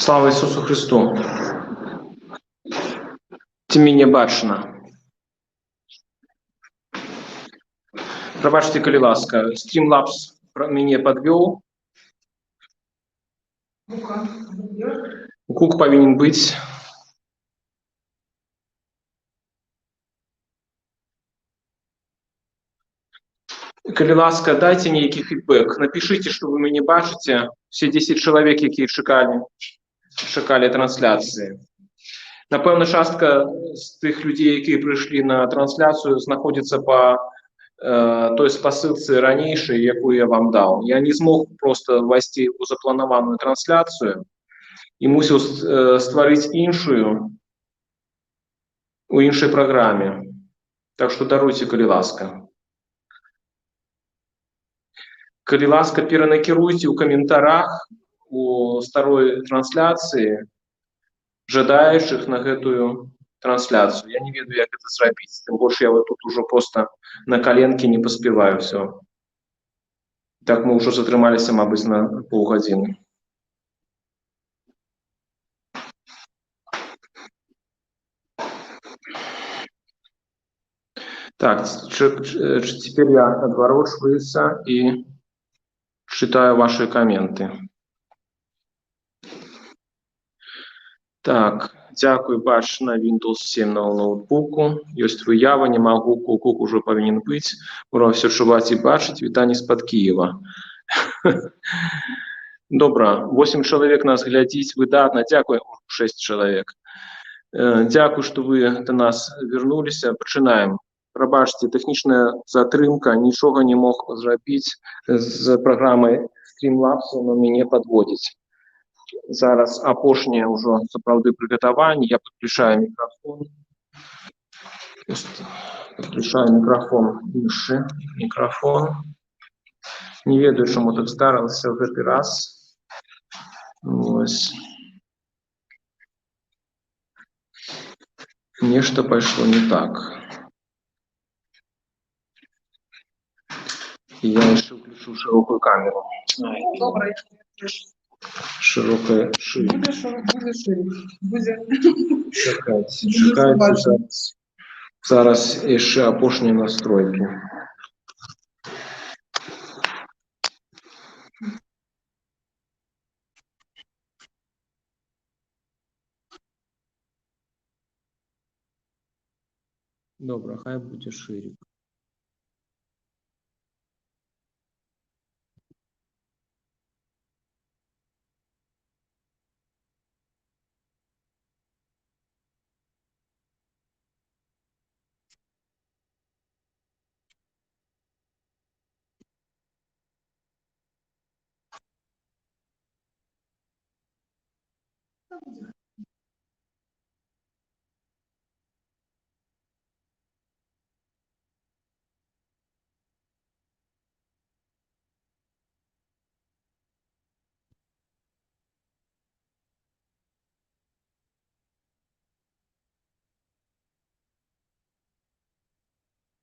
Слава Ісусу Христу! Ці мене бачно. Пробачте, коли ласка. Streamlabs мене підвів. Кук повинен бути. Коли ласка, дайте некий фідбек. Напишите, що ви мене бачите. Всі 10 чоловік, які чекали трансляції. Напевно, частка з тих людей, які прийшли на трансляцію, знаходиться по той спосилці ранейшей, яку я вам дав. Я не змог просто ввести у заплановану трансляцію і мусив створити іншу у іншій програмі. Так що даруйте, коли ласка. Коли ласка, перенакируйте у коментарях у старой трансляції жадаючих на гэтую трансляцию. Я не ведаю, як это зрабіць. Тым больш я вот тут уже просто на коленке не поспеваю все. Так мы уже затрымаліся, мабыць, на паўгадзіны. Так, теперь я отворачиваюсь и читаю ваши комменты. Так, дякую, бач на Windows 7 на ноутбуку. Ёсць выява, не магу, кук уже павінен быць. Ура, все чуваць і бачыць. Вітанне з-пад Киева. Добра, 8 чалавек нас глядзіць, выдатна, дзякую, 6 чалавек. Дзякую, што вы да нас вярнуліся. Пачынаем. Прабачце, тэхнічная затрымка, нічога не мог зрабіць з праграмай Streamlabs, но мяне падводзіць. Зараз апошняе ўжо сапраўды прыгатаванне. Я подключаю микрофон. Подключаю микрофон іншы. Микрофон. Не ведаю, чаму так здарылася ў гэты раз. Ось. Нешта пайшло не так. И я еще включу широкую камеру. Добре. Широкая шире. Буде шире. Чекайте зараз. Зараз ще апошні настройки. Добре, хай буде шире.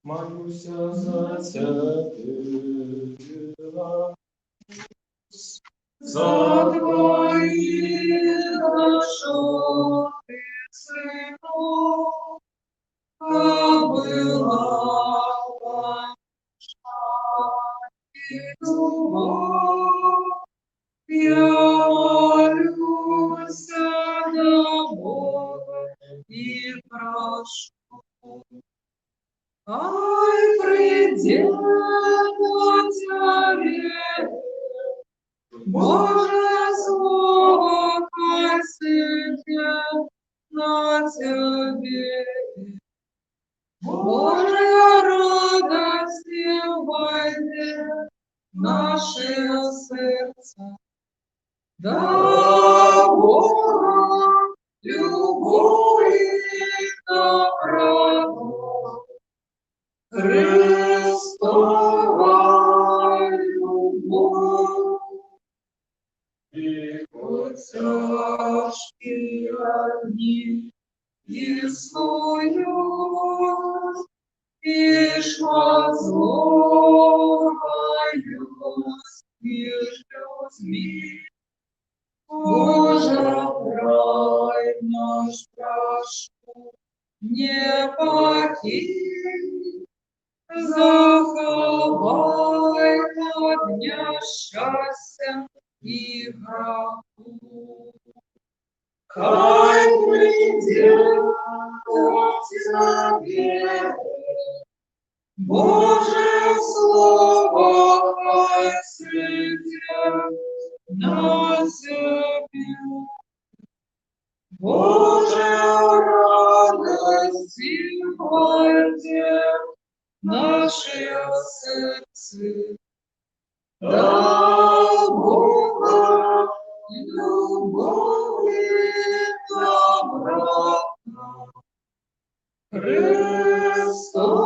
Молюся за тебя, за твоих душой сынов, была и любовь. Я молюсь на Бога и прошу. Ай, придет на тебе, Боже, слово косите на тебе. Божья радость войдет в наше сердце. Да Бога любовь и доброту, Христова любовь, и хоть тяжкие дни иснуют, и возломаю с людьми, Боже, край наш прошу, не покинь, заховай на дня счастья и гроху. Хай придет к тебе, Боже слово, хай сидит на земле. Боже, радости войдет в наши сердца. Да Бога любовь и доброта, Христова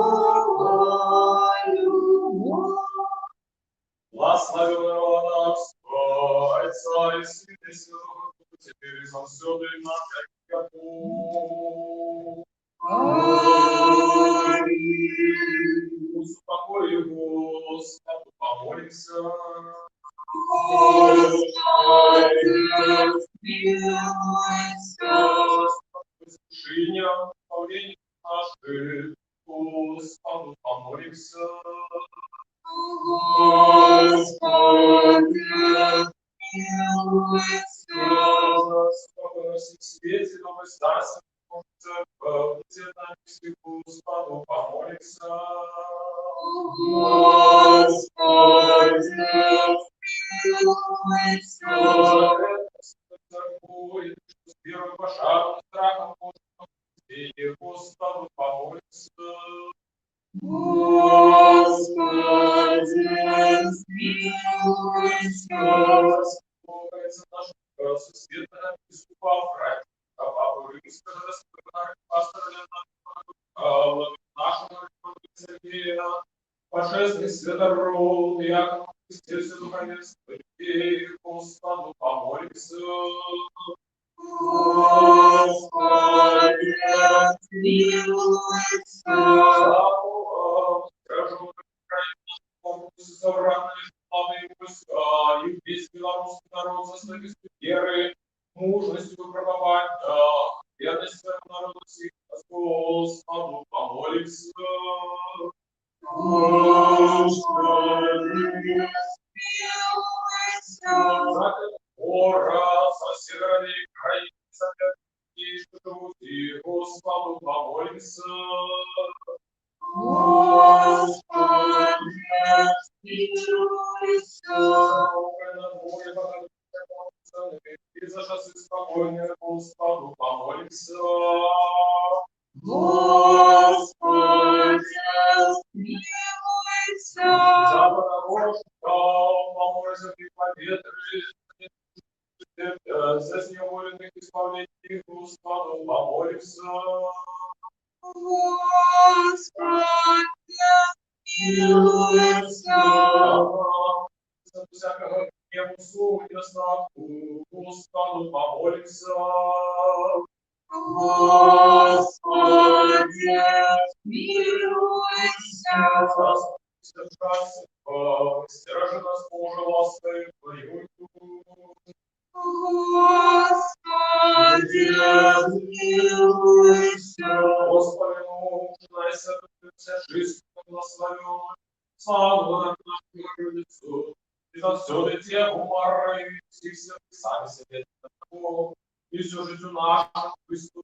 любовь. Благословен Отца и Сына и Святого Духа, теперь и повсюду и на веки веков. Аминь. Успокой Господу, помолимся. Господи, смилуйся. Искушения, управления наших, Господу, помолимся. Господи, смилуйся. Спокойности в свете, но мы старся, Господу, помолимся. Господи, смилуйся. С первым пожаром, страхом Божьим, Господу, помолимся. Господи, смилуйся. Богородица наша, сусветная епископа, братья, папа Римского, распределенных пастора нашего Сергея, пошествий святород, Яков, Христе, духовенство, людей, Господу, помолимся. Господи, смилуйся. Скажу, собранные славные войска, и весь белорусский народ заставит веры, мужностью пробовать, да, верность своему народу всех, Господу, помолимся. Господи, смилуйся. Гора, со северной крайней, и что живут, и Господу, помолимся. Господи, смилуйся. И за часы спокойные, Господу, помолимся. Господи, смилуйся. Запада Божьего, помолимся при поветрии, за сневоленных исполнений, Господу, помолимся. Господи, смилуйся. За всякого гневу, слова и достатку, Господу, помолимся. Господи, смилуйся. Стражи нас, Боже, лаской Твою. Господи, смилуйся. Господи, нуждайся, вся жизнь благословен. Славу на нашу лицу. И за все для Тебя уморы, всех сами себе того. И всю жизнь нашу Христу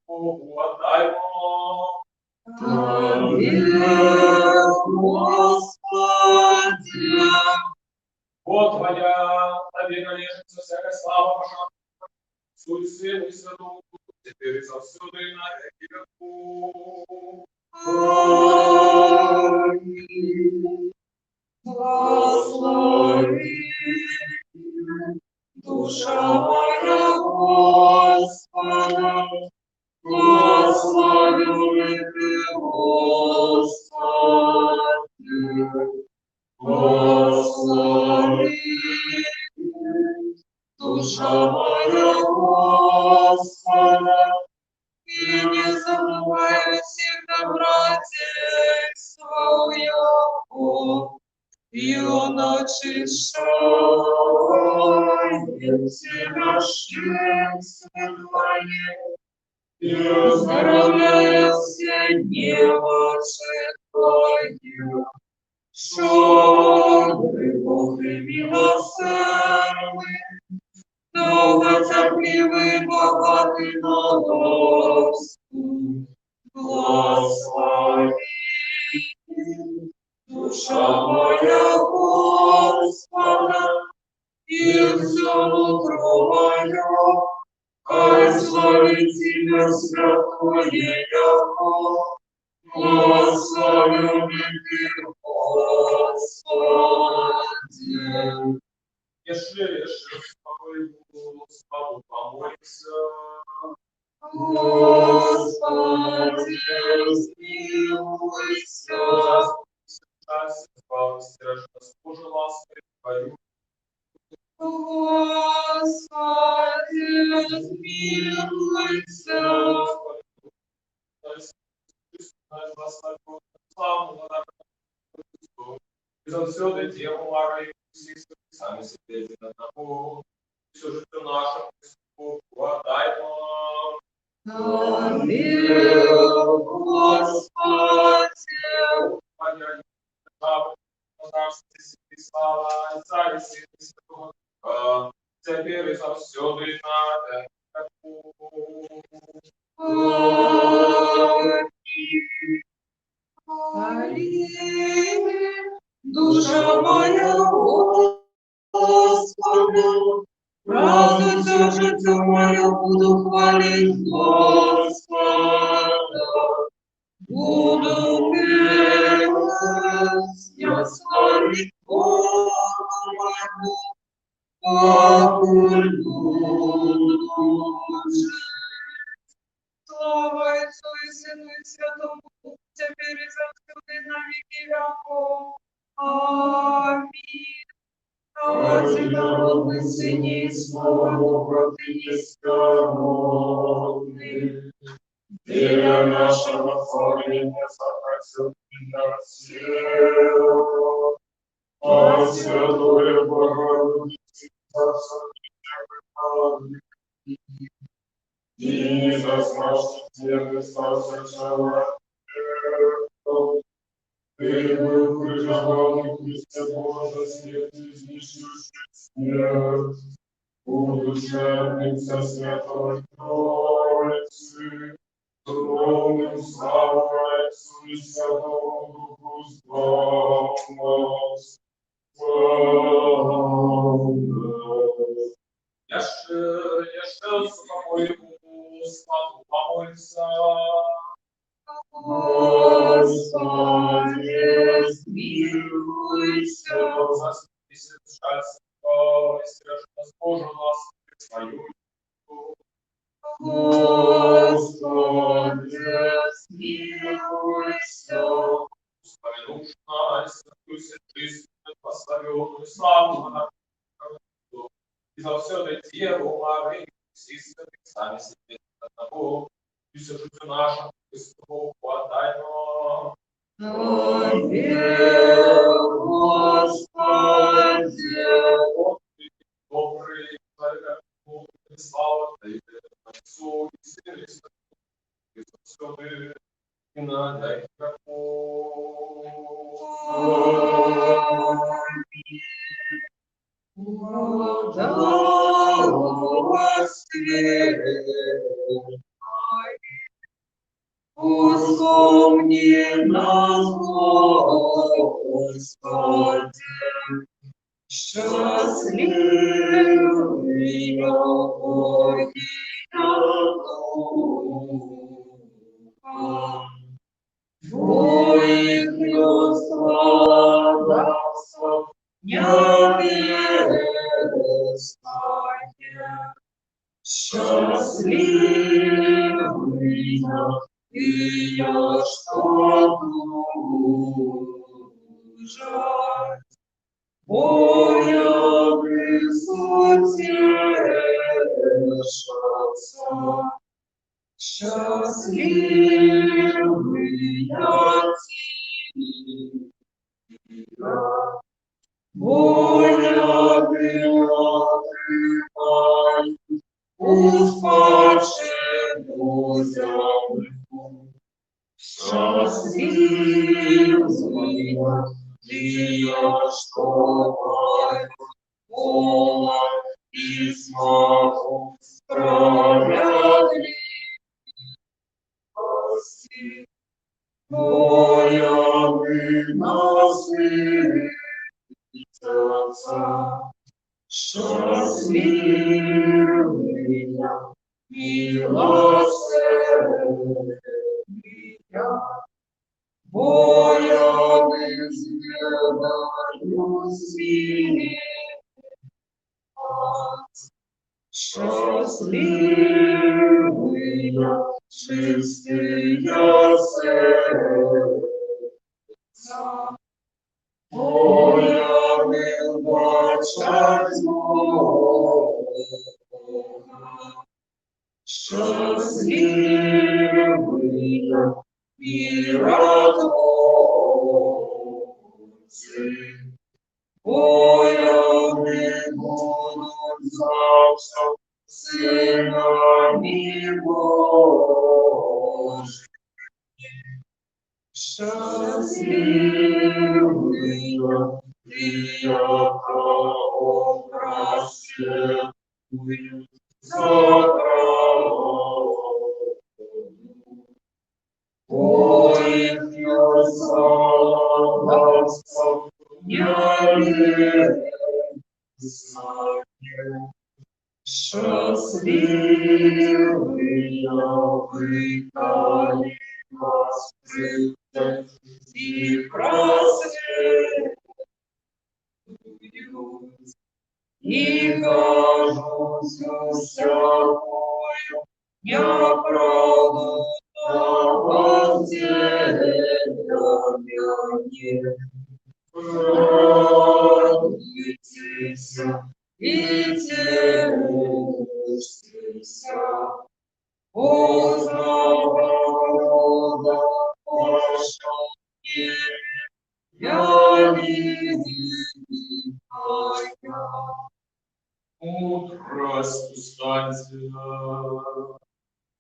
отдаймо. Тебе, Господи. Вот Твоя, Тебе належится всякая слава, пожалуйста, Отцу и Сыну и Святому Духу, теперь и завсюду и на веки веков. Аминь. Благослови душа моя Господа, благослови Господи, благослови душа моя Господа, и не забывай всех добродетельствовал Его. и он очищает все наши святые, и оздоровляет все немощи Твою. Щедрый Бог и милосердный, долготерпеливый, богатый на ласку, благослови душа моя Господа, и все нутро мое, ай славит Тебя святое Его, благословенный Ты, Господи. Если с тобой славу помолимся. Господи, смилуйся. Боже, лаской Твою. Господи, смилуйся. И за все до Деву Марию, сами себе один одного, все же все наше, Христу, подай нам. Аминь, Господи. Моя держава, царствие себе слава, и царь и Сын и Святого Духа, теперь и за все до надо. Аминь. Душа моя Господу, радуйся, життя моя, буду хвалить Господа. Буду песня славить Бога моего, покуль буду жить. Слава Отцу и Сыну и Святому Духу, теперь и завсегда на веки веков. Аминь. Давайте народный Сыне и Слово Бога, Ты нескоротный. Веря нашего творения запросил меня сил, а Святое Богородице, и за смашки Тебе стался человеком. Ты был крыжован в Христе Божий, свет изнищивший смерть, удушевница Святой Троицы, троном славу Отцу и Святому Духу славу. Jeszcze z pokoju składu pomolься. Господи, смилуйся. Заступись, жальство, и стережи нас, Боже, лаской Твою. Господи, смилуйся. Вспомянувши святую жизнь, прославленную славу на и за все до Деву Марию, всех святых сами себе одного, и все житие наше Христову подай нам. Аминь, Господи. Господи, добрый, царь, слава Тебе, Отцу и Сыну и Святому, и за все ты и на веки веков. Вспомни нас, Господи, счастливый я Духа. Твоих страдавцев небесное, счастливый я, и я что служать, Боя высутешатся, счастливый я тебя. воля виновай, у спадщину землю. Счастливая, я, что маю голод и смогу справедливости. Твоя выносится, счастливая, милосердия. Воля сделаю смирение, счастливая, чистая сердца. Воля выбачать Бога, счастливая, миротворцы. Волями будут завтра сынами Божьими. Счастливая, яко прощенную заправду. Ой-ё, славство, небесное, счастливая, выкали вас прыгать и просветлюют, и кажутся всякою неправду возделяне. Радуйтесь и тешьтесь, узнавая вашего я невидимая. Мудрость устательна.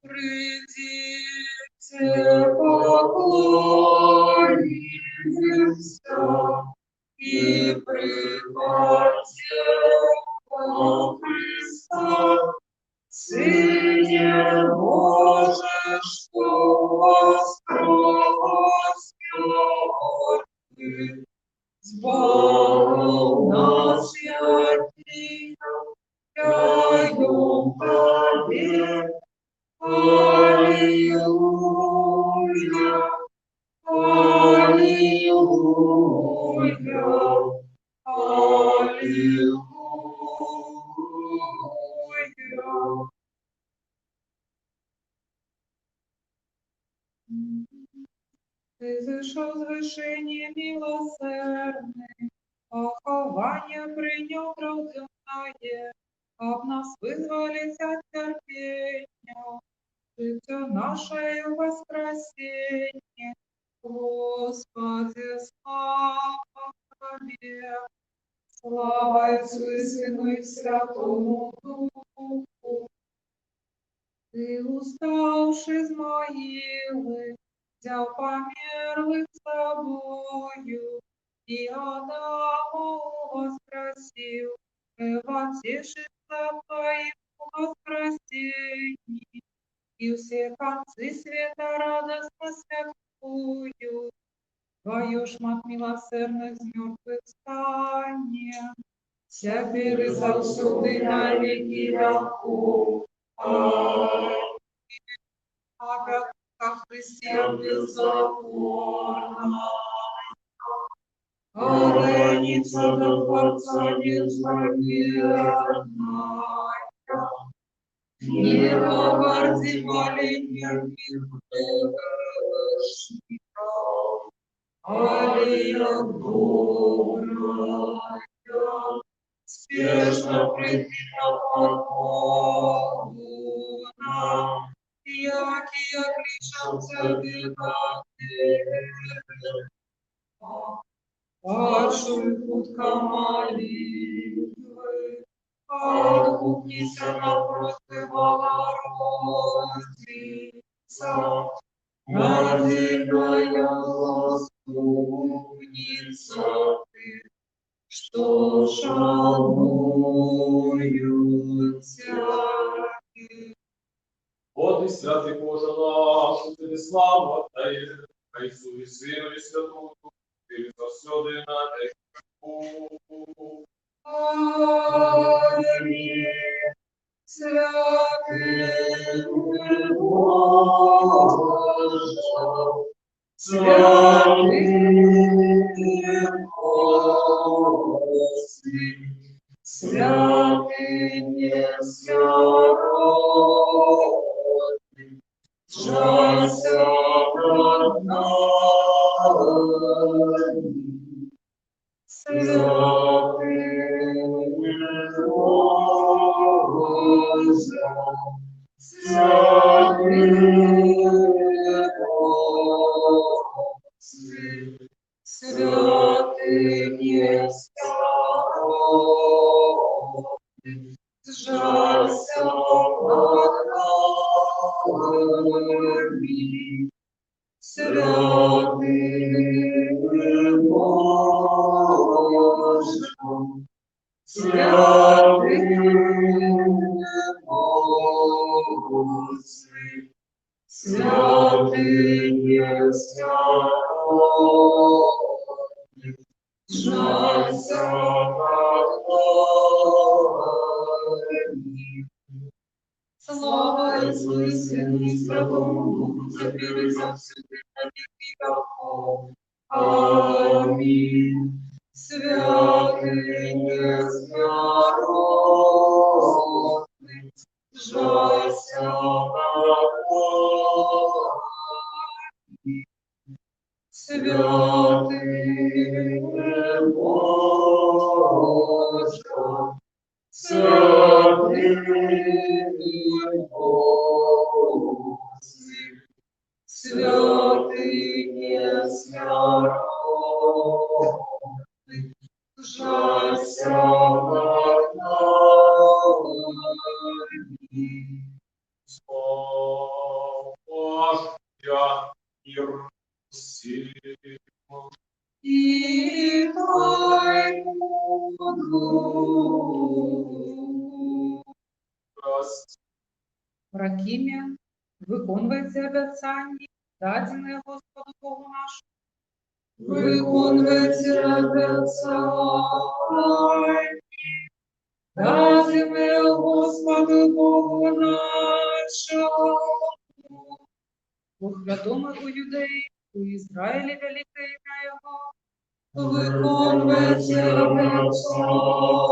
Придите, поклонимся и припадем во Христа, Сыне Божий, что воскресен, с Богом нас единым, даем Тебе. Аллилуйя, аллилуйя, аллилуйя. Ты зашел с вышения милосердный, похование принял рожденное, об нас вызвались от терпения. Житё наше воскресенье, Господи, слава Тебе, слава Отцу и Сыну и Святому Духу. Ты уставший из могилы, взял померлых с собою, и Адаму воскресил, потешится Твоим воскресеньем. И все концы света радостно святкуют, Твою ж мать милосердных з мертвых встане, теперь и завсюди на веки веков. Аминь. Ага, как Христе беззаконно, граница до Творца незаветная. Не оборди маленьких грешников, аллея добрая, спешно приди на подмогу нам, якие кричат Тебе, Вашою хутка молитви, отгукнися напроти Богородица, родимая заступница ты, что шануют всяких. От і святий Боже наш, тобі славу отдає, Отцу і Сину і Святому Духу, і завсюди і на віки віків. Амінь. Святий Боже, святий Господи, святий несмиренный, жалься над нами. Святый Боже, святый Господи, святый несмиренный, жалься над нами. Святый Боже, святый Господи, святый несмиренный, жалься над нами. Слава Отцу и Сыну и Святому Духу, теперь и завсегда и на веки веков. Аминь. Святый несмиренный, жалься над нами. Святый Боже, святый Господи, святый несмиренный, жалься над нами. Слава мир всем. И Твоему Духу. Ракім'я, виконується обіцяння, дадене Господу Богу нашому. Виконується обіцяння, дадене Господу Богу нашому. Бог відомий у Юдеї, у Ізраїлі велике ім'я Його. Виконується обіцяння,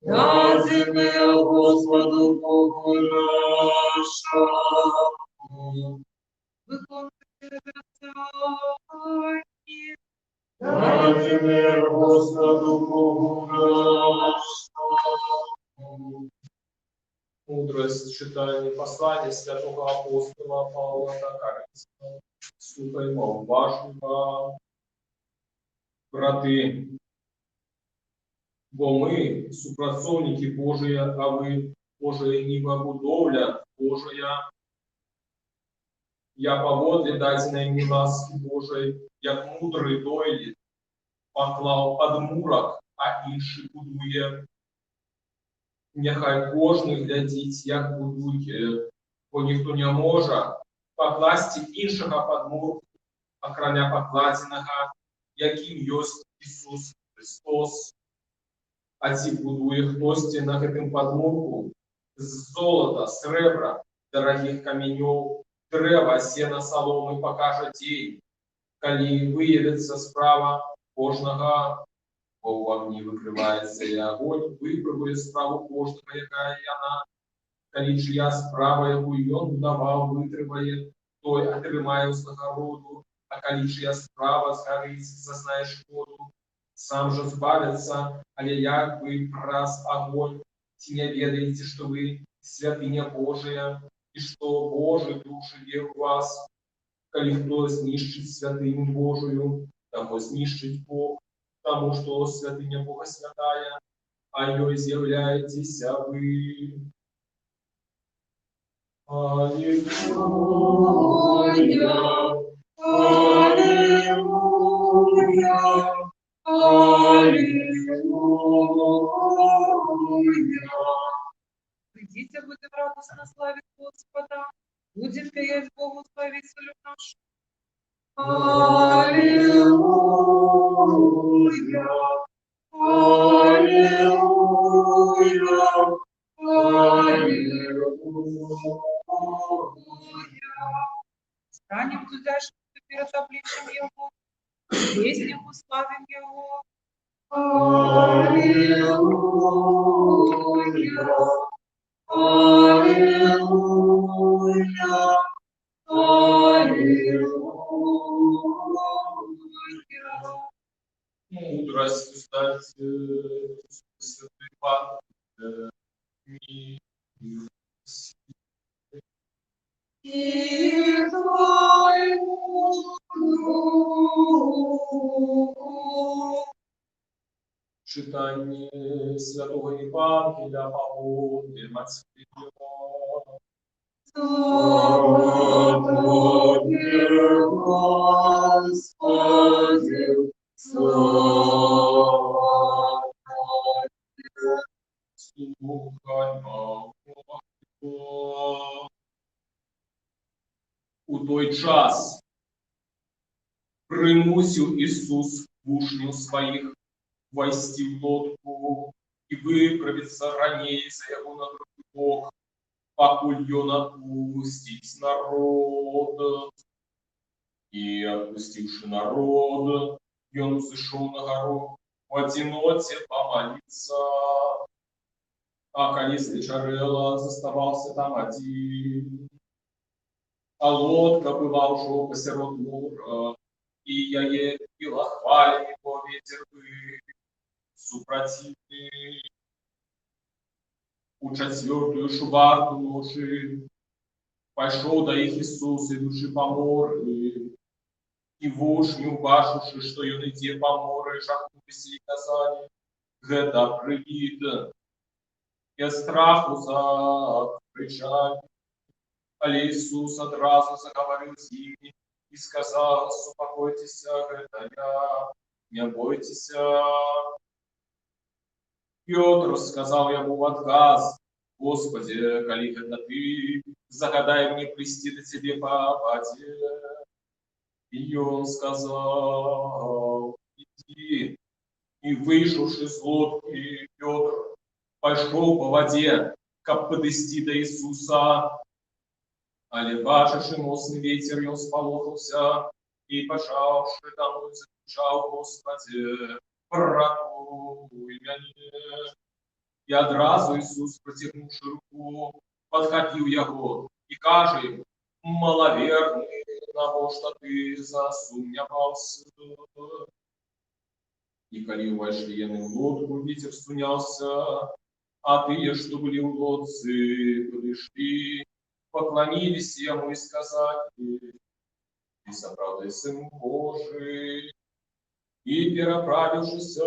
дадене Господу Богу нашому. Виконується обіцяння, дадене Господу Богу нашому. Мудрость читання послання святого апостола Павла та Коринфянам. Слухаймо уважно, брати, бо ми супрацовники Божії, а ви Божия ніва будовля Божия. Я поводле даденої мені ласки Божої, як мудрий дойлід, поклав подмурок, а інший будує. Нехай кожний глядіть, як будує, бо ніхто не може покласти іншого подмурку, окромя покладеного, яким єсть Ісус Христос. А ці будує хтось на гэтым подмурку з золота, сребра, дорогих каменёў, дрэва, сена, соломы покажа день, калі выявится справа кожнага, бо ў агні выкрываецца і огонь выпробуе справу кожнага, якая яна. Калі чия справа, якую ён даваў, вытрывае, той атрымае ўзнагароду, а калі чия справа згарыць, зазнае шкоду, сам же збавится, але як вы праз огонь, ці не ведаеце, што вы святыня Божия, і што Божий Дух жыве ў вас, калі хто знішчыць святыню Божию, Тому знищить Бог, тому что святыня Бога святая, а ее з'являєтеся ви. Аллилуйя, аллилуйя, аллилуйя. Придите, будем радостно славить Господа, будем петь Богу славителю нашу. Аллилуйя, аллилуйя, аллилуйя. Станем тудяшки перед обличием Его, песнем уславим Его. Аллилуйя, аллилуйя, аллилуйя. Мудростью стать святой Патре, мир. И Твоему Духу. Читание Святого Евангелия по Богу, Матфея. Слава Тебе, Господи, слава Тебе. Слухай Бога. У той час примусив Ісус учнів своїх войти в лодку и выправиться ранее за его на другой бок, покуль ён отпустить народ. И отпустивши народ, ён взошел на гору в одиноте помолиться. А коли свечарела, заставался там один. А лодка была уже посеред мора, и яе пила хваль его ветер супротивный. У четвертую шубарту ночи пошел до их Иисус, идущий по морю, и вошь, убачивши, что он иде по морю, жахнулись и казали, гэта привид. Я страху закричали, але Иисус одразу заговорил с ними и сказал: успокойтесь, это я, не бойтесь. Петр сказал ему в отказ: Господи, коли это ты, загадай мне плести до тебе по воде. И он сказал: иди. И вышедший из лодки Петр пошел по воде, как подвести до Иисуса. Але бачивши мощный ветер, он сполохался и, пожавши домой, закричал: Господи, поратуй меня. И одразу Иисус, протягнувши руку, подхватил его и каже ему: маловерный, на что ты засумнявался. И коли вошли они в лодку, ветер сунялся, а ты, что были в лодце, подошли, поклонились ему и сказали: ты соправдай Сын Божий. И переправившись,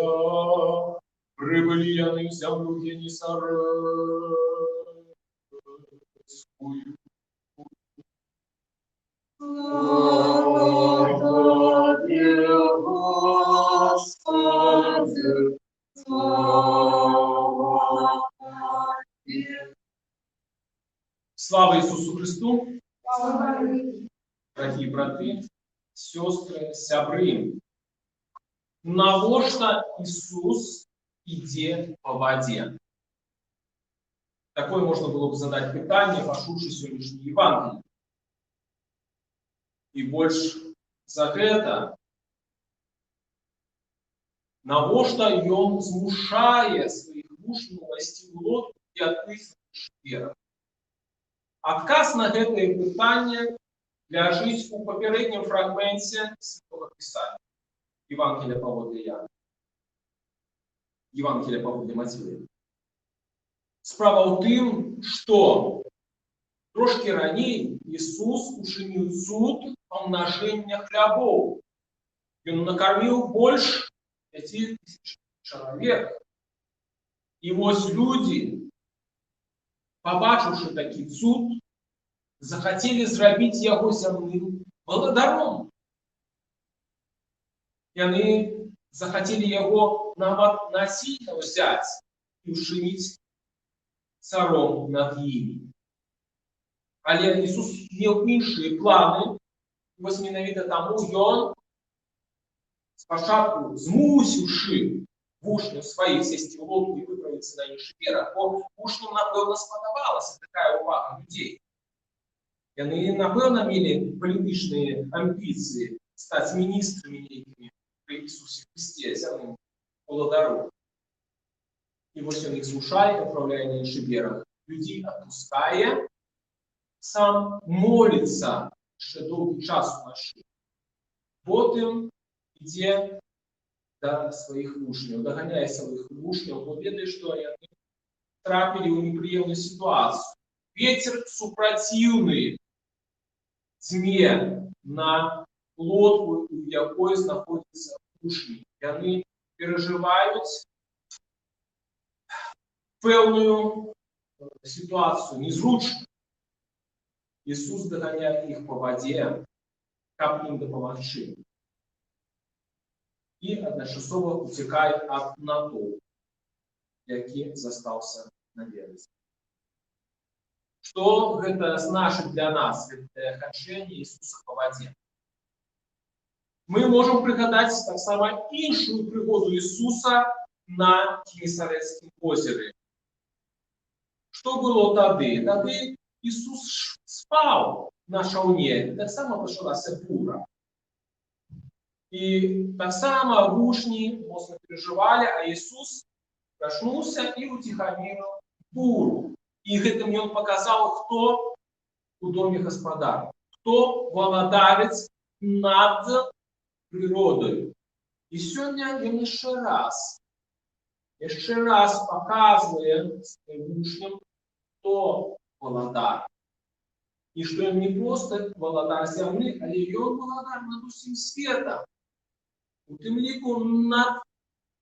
прибыли они в землю Генесарецкую. Слава Тебе, Господи, слава Тебе. Слава Иисусу Христу! Слава Дорогие браты, сестры, сябры, навошта Иисус иде по воде? Такое можно было бы задать питание, пошедшее сегодняшнее Евангелие. И больше за это, навошта ён змушае своих мужнів войти в лодку и открыть веру. Отказ на это питание ляжить у попереднем фрагменте Святого Писания. Евангелия Павловна Яна. Евангелия Павловна Матвея. Справа ў тым, што трошки раней Ісус учинил суд помножения хлябов. Ён накормил больше 5000 человек. И вот люди, побачивши такий цуд, захотели зробити его земным володаром. И они захотели его насильно взять и ушинить царом над ними. Але Ісус меў іншыя планы, і вось менавіта таму ён спачатку змусіўшы вучняў сваіх сесці ў лодку і выправіцца на іншы бераг, бо вучням, напэўна, спадабалася такая ўвага людзей. Яны, напэўна, мелі палітычныя амбіцыі стаць міністрамі нейкімі пры Ісусе Христе, зямным уладаром. І вось ён іх змушае, адпраўляе на іншы бераг. Людзей адпускае, сам моліцца яшчэ доўгі час уначы. Потым ідзе да сваіх вучняў, даганяе сваіх вучняў, бо ведае, што яны трапілі ў непрыемную сітуацыю. Вецер супраціўны дзьме на лодку, у якой знаходзяцца вучні. Яны перажываюць пэўную сітуацыю, незручную. Ісус даганяе іх па вадзе, каб ім дапамагчы. І адначасова уцякае ад натоўпу, які застаўся на беразе. Што гэта значыць для нас, гэтае хадшэнне Ісуса па вадзе? Мы можам прыгадаць таксама іншую прыгоду Ісуса на Генесарэцкім возеры. Што было тады? Тады Ісус спаў на шаўне, таксама пачалася бура. І таксама вучні моцна перажывалі, а Ісус прачнуўся і уціхамірыў буру. І гэтым ён паказаў, хто у доме гаспадар, хто валадарыць над прыродой. І сёння ён яшчэ раз паказвае сваім вучням, хто валадар. І што ён не проста валадар зямны, але ён валадар над усім светам. У тым ліку над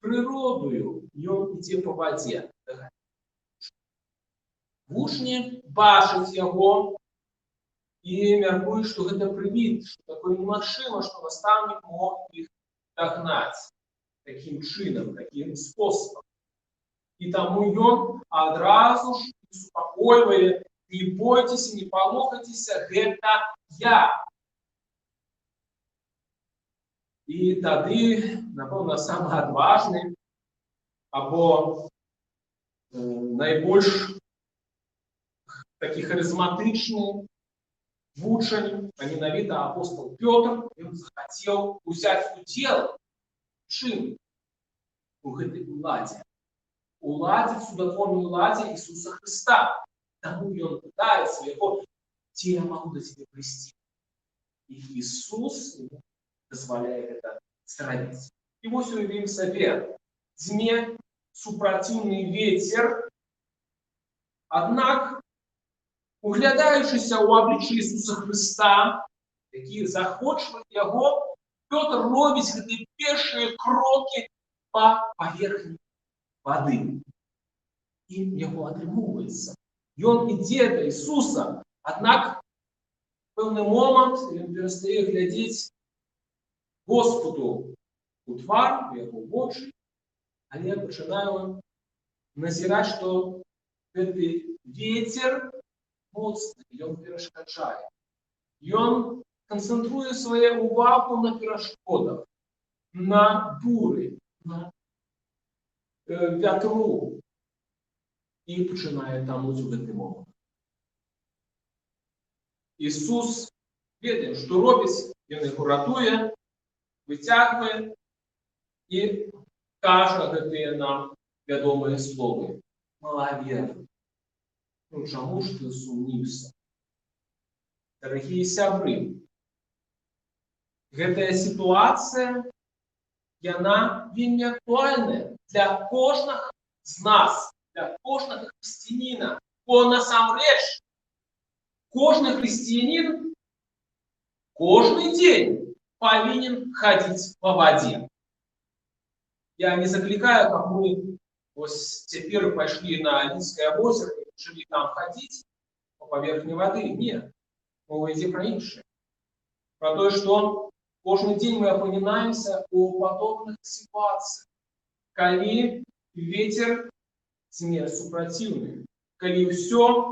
прыродою ён ідзе па вадзе. Вучні бачаць яго і мяркуюць, што гэта прывід, што такое немагчыма, што настаўнік мог іх дагнаць такім чынам, такім спосабам. І таму ён адразу ж супакойвае: не бойцеся, не палохайцеся, гэта я. І тады, напэўна, самы адважны або найбольш такі харызматычны вучань, а менавіта апостол Пётр, ён захацеў узяць удзел чым? У гэтай уладзе. Уладзе, цудатворнай уладзе Ісуса Христа. Таму ён пытаецца яго: ці я магу да цябе прыйсці? І Ісус дазваляе гэта зрабіць. І вось уявім сабе, дзьме супраціўны вецер, аднак, углядаючыся ў аблічча Ісуса Христа, які захочвае яго, Пётр робіць гэтыя першыя крокі па паверхні вады. І яго атрымоўваецца. Ён ідзе да Ісуса, аднак пэўны момант ён перастае глядзець Господу у твар, у яго вочы, але пачынае назіраць, што гэты вецер моцны, ён перашкаджае. Ён канцэнтруе сваю увагу на перашкодах, на буры, на вятру. І пачынае тануць у гэты момант. Ісус ведае, што робіць, ён яго ратуе, выцягвае і кажа гэтыя нам вядомыя словы: малаверны, ну чаму ж ты сумніўся? Дарагія сябры, гэтая сітуацыя, яна вельмі актуальная для кожнага з нас, для кожнага хрысціяніна. Бо насамрэч кожны хрысціянін кожны дзень повинен ходить по воде. Я не закликаю, как мы вот теперь пошли на Линское озеро и решили там ходить по поверхне воды. Нет. Мова йде про інше. Про те, що кожен день ми опиняємося у подобних ситуаціях, коли ветер зме супротивний, коли все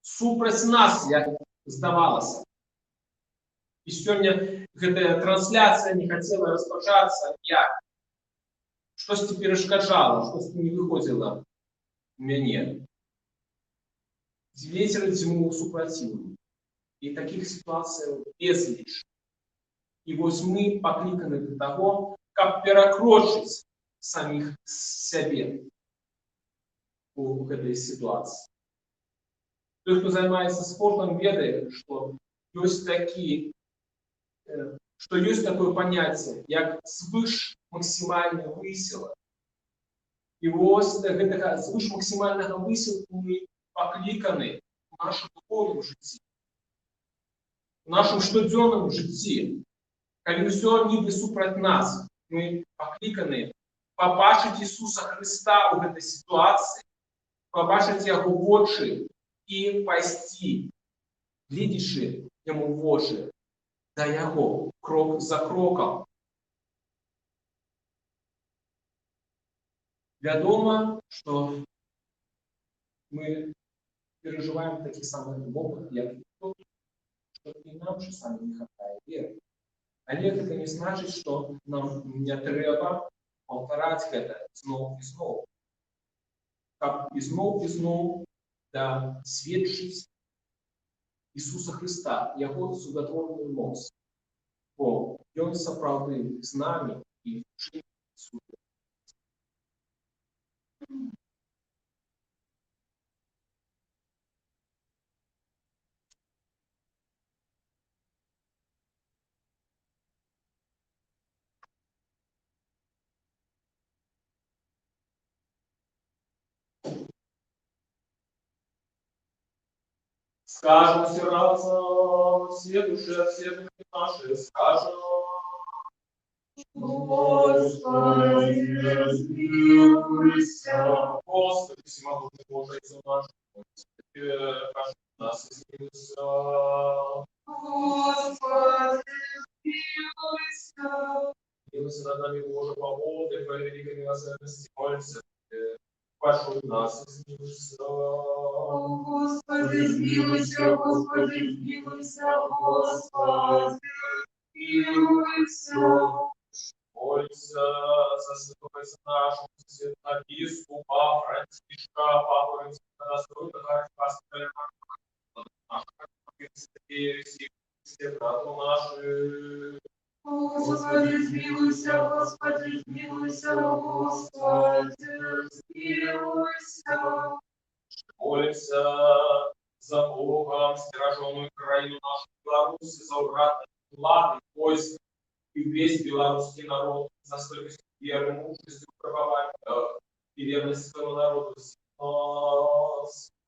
супроть нас, як здавалося. І сьогодні эта трансляція не хотіла розпочатися як. Щось перешкоджало, щось не виходило у мене. Ветер зиму супротивний. І таких ситуацій безліч. І ось ми покликані до того, як перекрочити самих себе у этой ситуации. Той, кто занимается спортом, ведает, что есть такое понятие, як свыш максимального высила. І ось гэтага свыш максимального высілку мы покликаны в нашем духовном житті, в нашем штодзённом житті. Калі ўсё нібы супраць нас, мы покликаны побачить Ісуса Христа у этой ситуации, побачить Яго вочы і пайсці, глядзячы Яму в вочы, да Яго крок за кроком. Вядома, что мы переживаем такі самі опыт, як і тот, что і нам часами не хватает веры. Але гэта не значыць, што нам не трэба паўтараць гэта зноў і зноў. Каб ізноў і зноў да сведчыць Ісуса Христа, Яго судатворную моц. Бо Ён сапраўды з намі і чым суд. Скажем все разом, все души, все души наши, скажем. Господи, смилуйся. Господи, всемогущий Боже, из наших, каждый нас изменился. Господи, смилуйся. Милуйся над нами, Боже, по воле Твоей великой милосердности, молимся Тебе. Пошли нас изменился. Господи, смилуйся, Господи, смилуйся, Господи, смилуйся. Молимся за святого нашего святоархиепископа Францишка, Папу Римского, достойного архипастыря, все братья наши. Господи, смилуйся, Господи, смилуйся, Господи, смилуйся. Молимся за Богом, страженную краину нашу Беларусь, за уратные влады, войск и весь белорусский народ, за стойкость веры, мужество, правования и верность своему народу.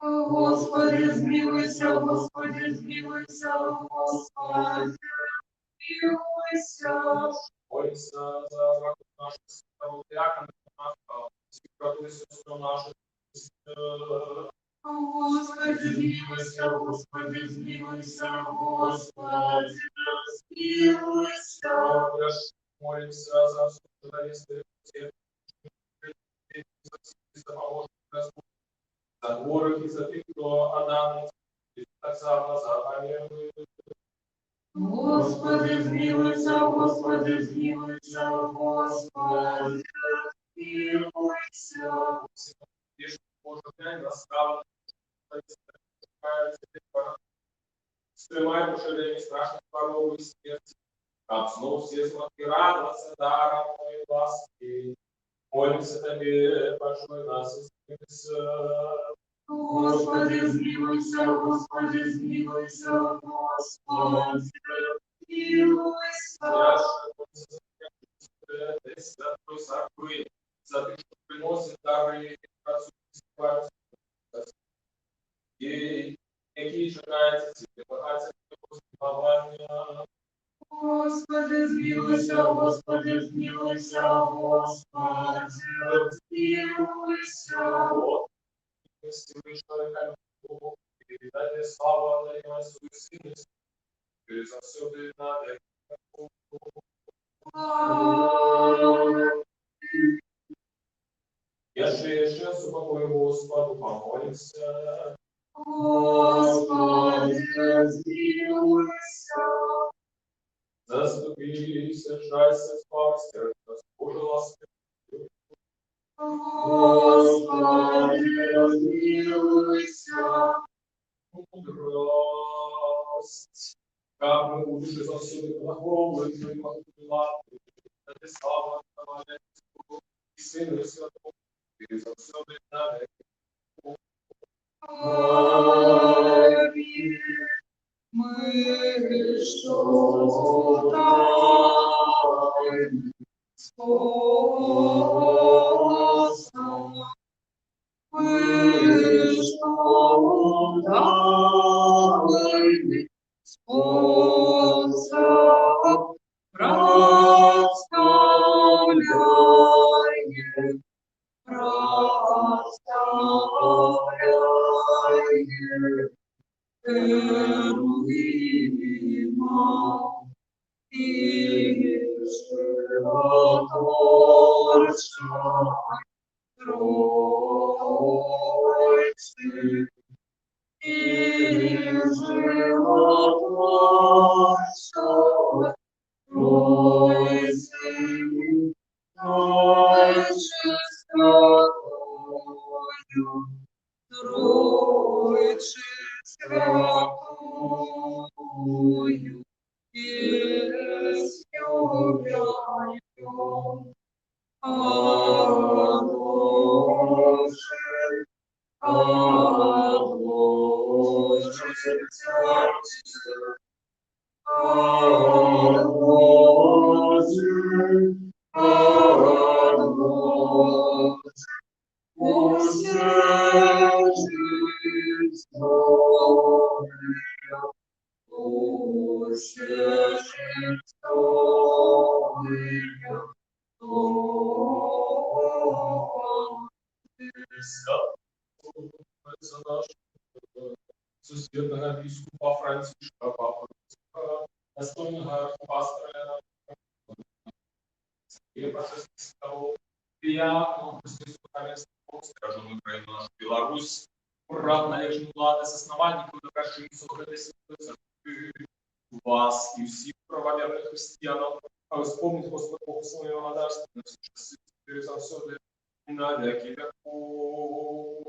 Господи, смилуйся, Господи, смилуйся, Господи, смилуйся. Молимся за врагов наших, святого диакона, святого сестру нашу. Господи, смилуйся, Господи, смилуйся, Господи, смилуйся. Молимся за журналисты, за помощник Господь, за город и за тех, кто отдан, и так само за помилуй. Господи, смилуйся, Господи, смилуйся, Господи, смилуйся. Боже, глянь, расправа, скрывай поширение страшных порог и смерти, как снова все смотри радоваться даром Твоей ласки. Молимся Тебе, пошли нас измениться. Господи, смилуйся, Господи, смилуйся, Господи, смилуйся. За Твой церкви, за Тих, що приносить дари, працюють, і які чекаються ці багаття спілкування. змилуйся, Господи, змилуйся, Господи, змилуйся. Передайте славу на Его Сыну, и за все ты на век. Яше с упокоем Господу помолимся. Господи, змилуйся. Заступися, жалься, спаси, Боже ласки. Господи, змилуйся. Мудрость. Как мы лучше за все глаголы, мы могли лапы, это слава Твоя, и Сыну и Святому, и за все на век. Аминь. Мы что даем Господу, мы что даем Господу, прославляем, прославляем. Херувима и животворца, Тройцы и животворца, Тройцы, Тройцы святою, Тройцы святую, есть любящую, Боже сердце, Сусвітного біскупа Францишка, папа, достойного пастора, и прочестного диакону, християнского, скажем, Украину, нашу Беларусь, ура, належную владу, с основанием, докажи, вас и всех правоверных христианов, а вспомнить Господь Бог своего надарства, на все часы, за все, и на веки веков.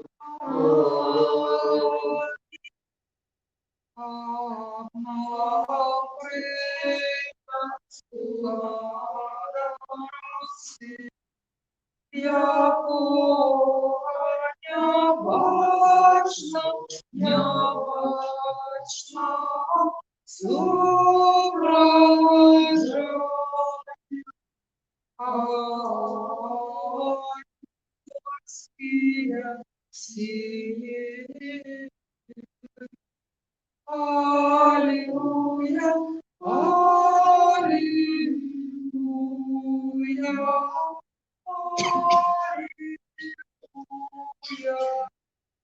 Аллилуйя, аллилуйя,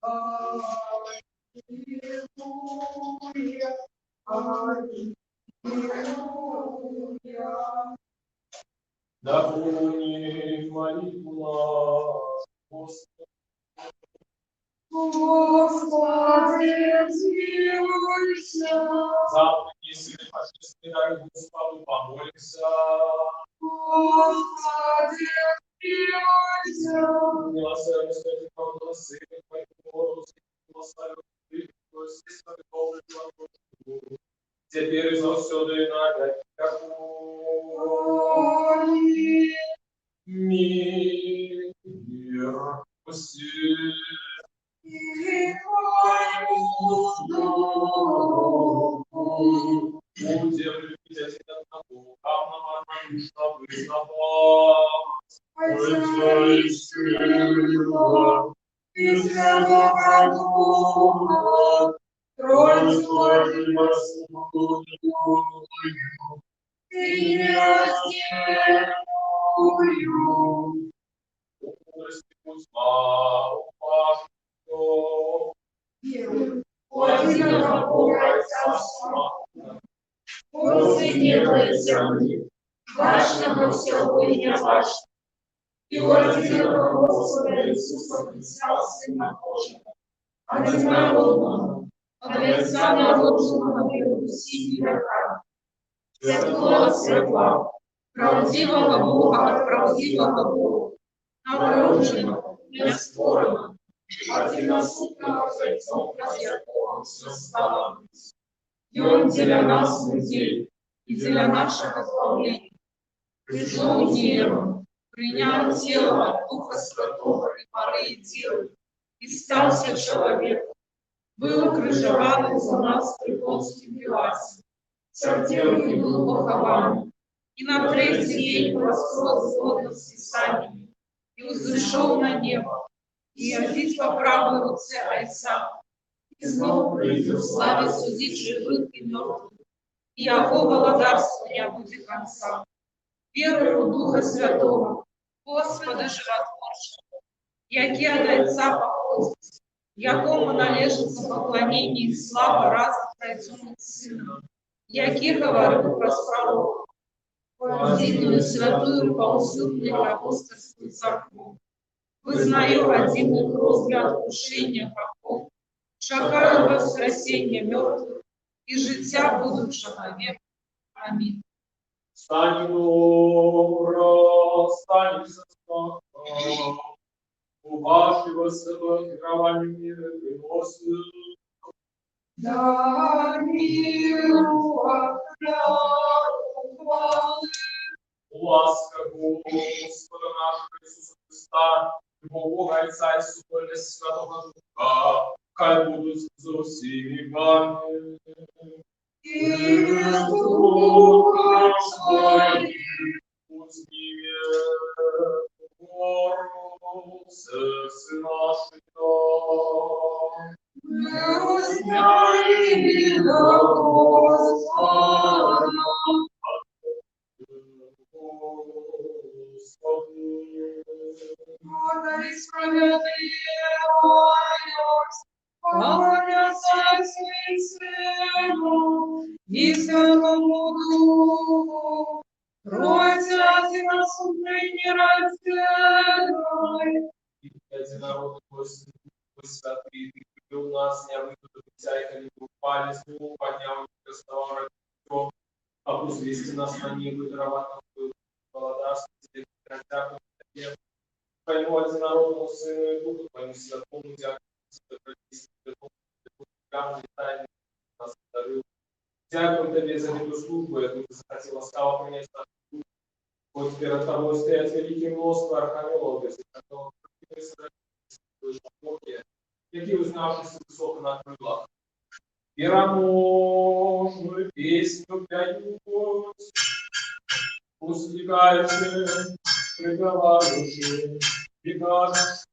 аллилуйя, аллилуйя. Да помни молитву нашу, Господи. Господи, смилуйся. Завтра, если божественный дар Господу, помолимся. Господи, смилуйся. Милосердие, Господи, Сына Твоего, благословен Ты, Святой Божий, теперь и завсёды и на веки веков. Мир всем. Будем любить один одного, равного нам, чтобы знавать. И Святого Духа, Тройцу Господню, и Ты нераздельную. мудрости путь славу вашу. Владимира Бога Царства, после неба и земли, вашего всего имя ваше, и Владимира Господа Иисуса Христа, Сына Божьего, одинородного, от Отца народного и Руси века, святого светла, правдивого Бога от правдивого Бога, народженного, неоспорного, одиносутного Отцом Пресвятого состава. И Он для нас людей и для нашего славления пришел в Еву, принял тело от Духа Святого и Марии Девы, и стался человеком, был крыжован за нас при Понтии Пилате, терпел и был похован, и на третий день воскрес згодно с Писаниями, и взошел на небо, и явить по правой руце Отца, и снова придет в славе судить живых и мертвых, и якого владарства не будет конца. Верую в Духа Святого, Господа Животворчего, яки от Отца походит, якому належится поклонение и слава разом Отцом и Сыном, яки говорю про пророков, единую святую православную апостольскую церковь. Вызнаю один кровь для отпущения грехов, шагаю воскресения мертвых и життя будущего века. Аминь. Стань добро, стань состава, уважливо себе керованию мира приносит. Да миру хвалы, Ласка Господа нашего Иисуса Христа, любовь Бога Отца и супольность Святого Духа, хай будут за всеми вами. и с Духом Твоим. Пусть ними гору сердце наше. Мы узнаем Господа. Господи, справедливый, поклоняться Сыну и Святому Духу, Тройце одиносутной нераздельной. И одинородный Твой Сын, Твой Святый, Ты любил нас, не выпадут всякой не упали, снова поднял и доставал ради всего, а возвести нас на небо и даровать нам Твою благодарство, Тебе, Христианам, Твоему одинородному Сыну и Духу Твоему Святому, дякую, тайны нас подарил. Дякую Тебе за эту службу, яку Ты захотел ласкаво принять нашу службу. Вот перед Тобой стоят великие множество архангелов, які, узнавшись высоко на крылах, вероможную песню пять гость, устигайте, приговаривши, и кажется,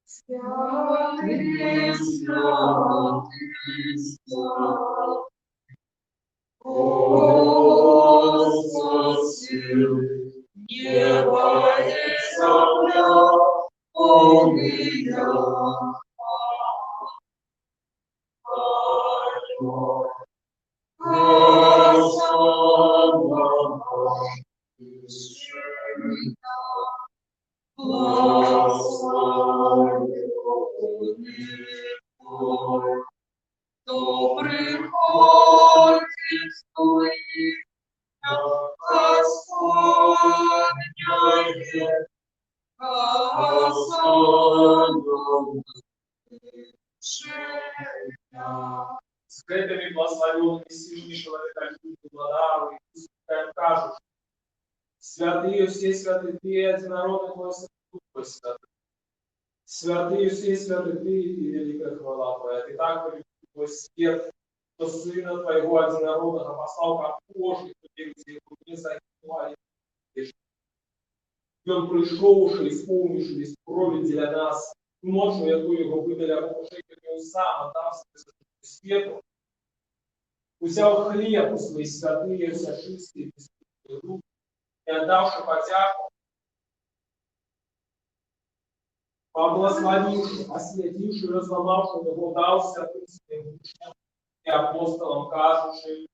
Святый, святый, святый, Господь сил, небо и земля, помня. Кто приходит в Твои Господня, скрытыми благословенными силами человека любви, владару, Иисус, как кажут, святые все святые Ты, одинородный Твой Сын, Твой святый. Святые все святые Ты, и великая хвала Твоя. Ты так полюбил Твой свет, что Сына Твоего одинородного послал как Божий, Тебе, где не загибла. И Он прийшовши, исполнившись крові для нас, ночью, яку Його видали, а Богу, Він сам отдав світу, Узяв хліб у свої святые, вся чистые, беспутные руки, и отдавши потяку, поблагословивши, освятивши, разломавши, его дал святым своим учням и апостолам, кажучи: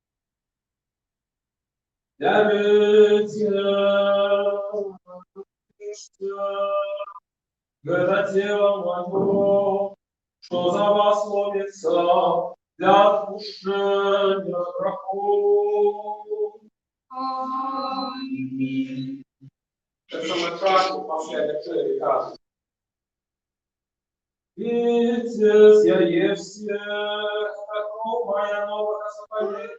«Явите, это тело мое, что за вас ломится для отпущения грехов». Аминь. Это самое часто после вечери кажется: «Видите, я есть такого моя нового заповедь,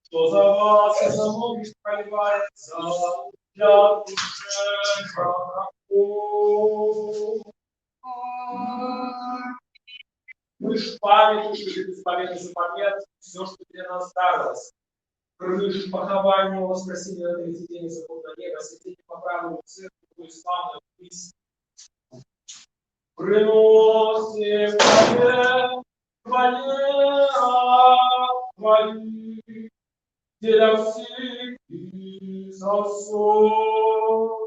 что за вас и за многих проливается для отпущения грехов». Мы ж памятью, что ты исповедуй заповедь, все, что тебе наставилось. Крыш, похование, воскресенье на третий день, заход на небо, святение по правилу церкви, твою славную песнь. Приносим тебе твои, для всех и за все.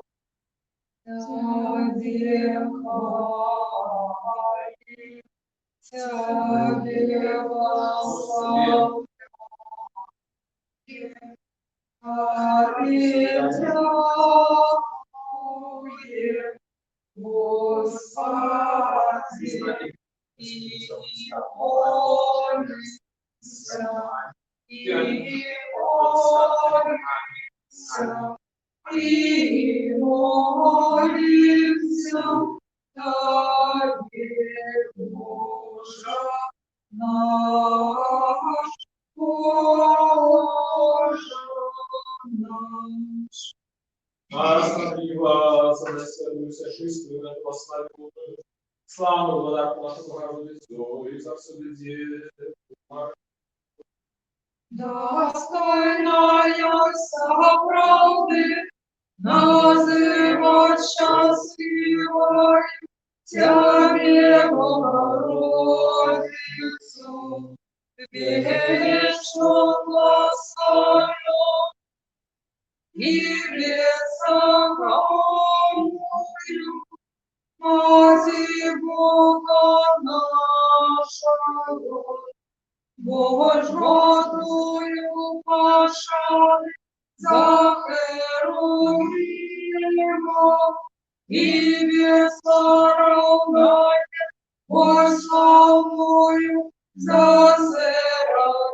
Тебе слава, Господи, и молимся, Тебе, Боже наш, Боже наш. Останови вас, заносящуюся чистую, эту славу, славу, благодать нашу Богородицу, и за все людей. Достойная правды, называть счастливой Тебе, Богородицу, вечно благословен и беззаконную, Матерь Бога нашего, Божьую пошли за Херувимом, и бессоравная славную за Серафимом,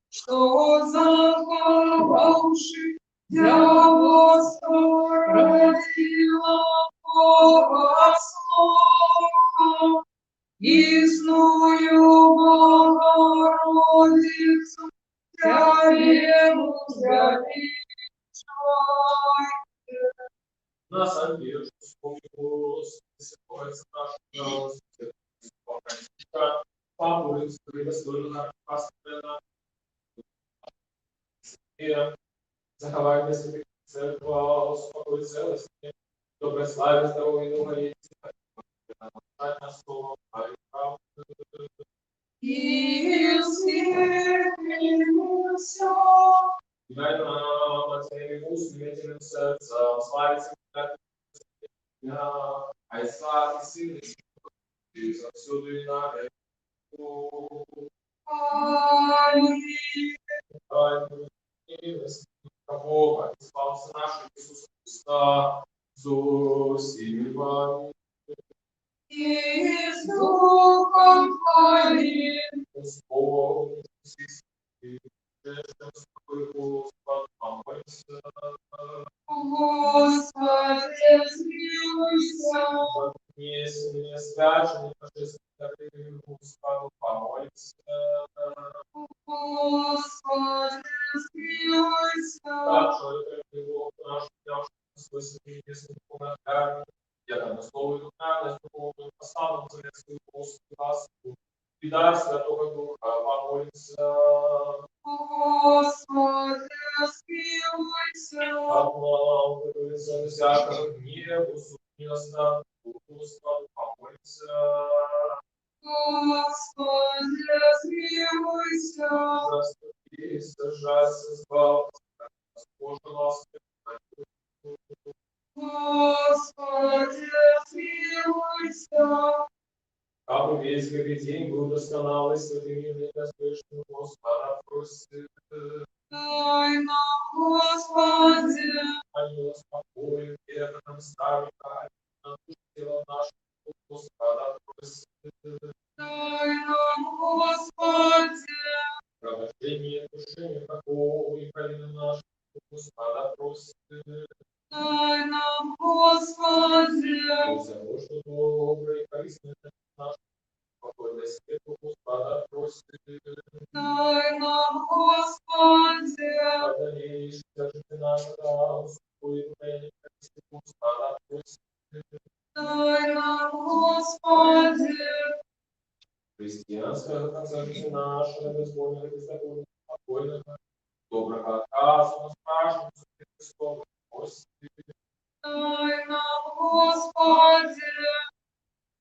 что захоравши Девство родила Бога Слова, Исную Богородицу, Царевну величай. Нас обижу, вспомни Господи, сокровица наша, милости, покажи, помолимся, предостойно пастыря, и заховай для святых церква, успокой целостные, доброй славе, здоровья, духа и на слово, правду. И усмехнемся. Дай нам от своими устными сердцем славиться, а и славы Сына и завсюду и на веку. Аминь. Дай милость Бога, и спался наш Иисус Христа, за всеми вами. И с Духом Твоим. Господь, и Господь, помолимся. Господи, смилуйся. Если священник, божественный, Господу, помолимся. Господи, смилуйся. Так, человек, Бог наш, свой святый небесный помогает. Я там слово духовное, духовную поставлю, советскую Господу Господу. И дай Святого Духа, помолимся. Господи, смилуйся. Отмолвится всякого гневу, суд не оставь, Господу помолимся. Господи, смилуйся. Заступи, сажайся, сбавься, Боже, ласки. Господи, смилуйся. Как весь день был досконалый, святым имя Господнего Господа просит. Дай нам, Господи. Ангела спокоя, верным ставика, на душу тела нашего Господа просит. Дай нам, Господи. Пробуждение души такого и провины нашего Господа просит. Дай нам, Господи. За то, что добрый и корыстный наш покойный свету Господа просит. Дай нам, Господи. Подалейший жизнь нашего, успокоит моя корыстный Господа просит. Дай нам, Господи. Христианского конца жизни нашего, безбольного, беззаконного, спокойного, доброго отказа, страшного, Христова, просит. Дай нам, Господи.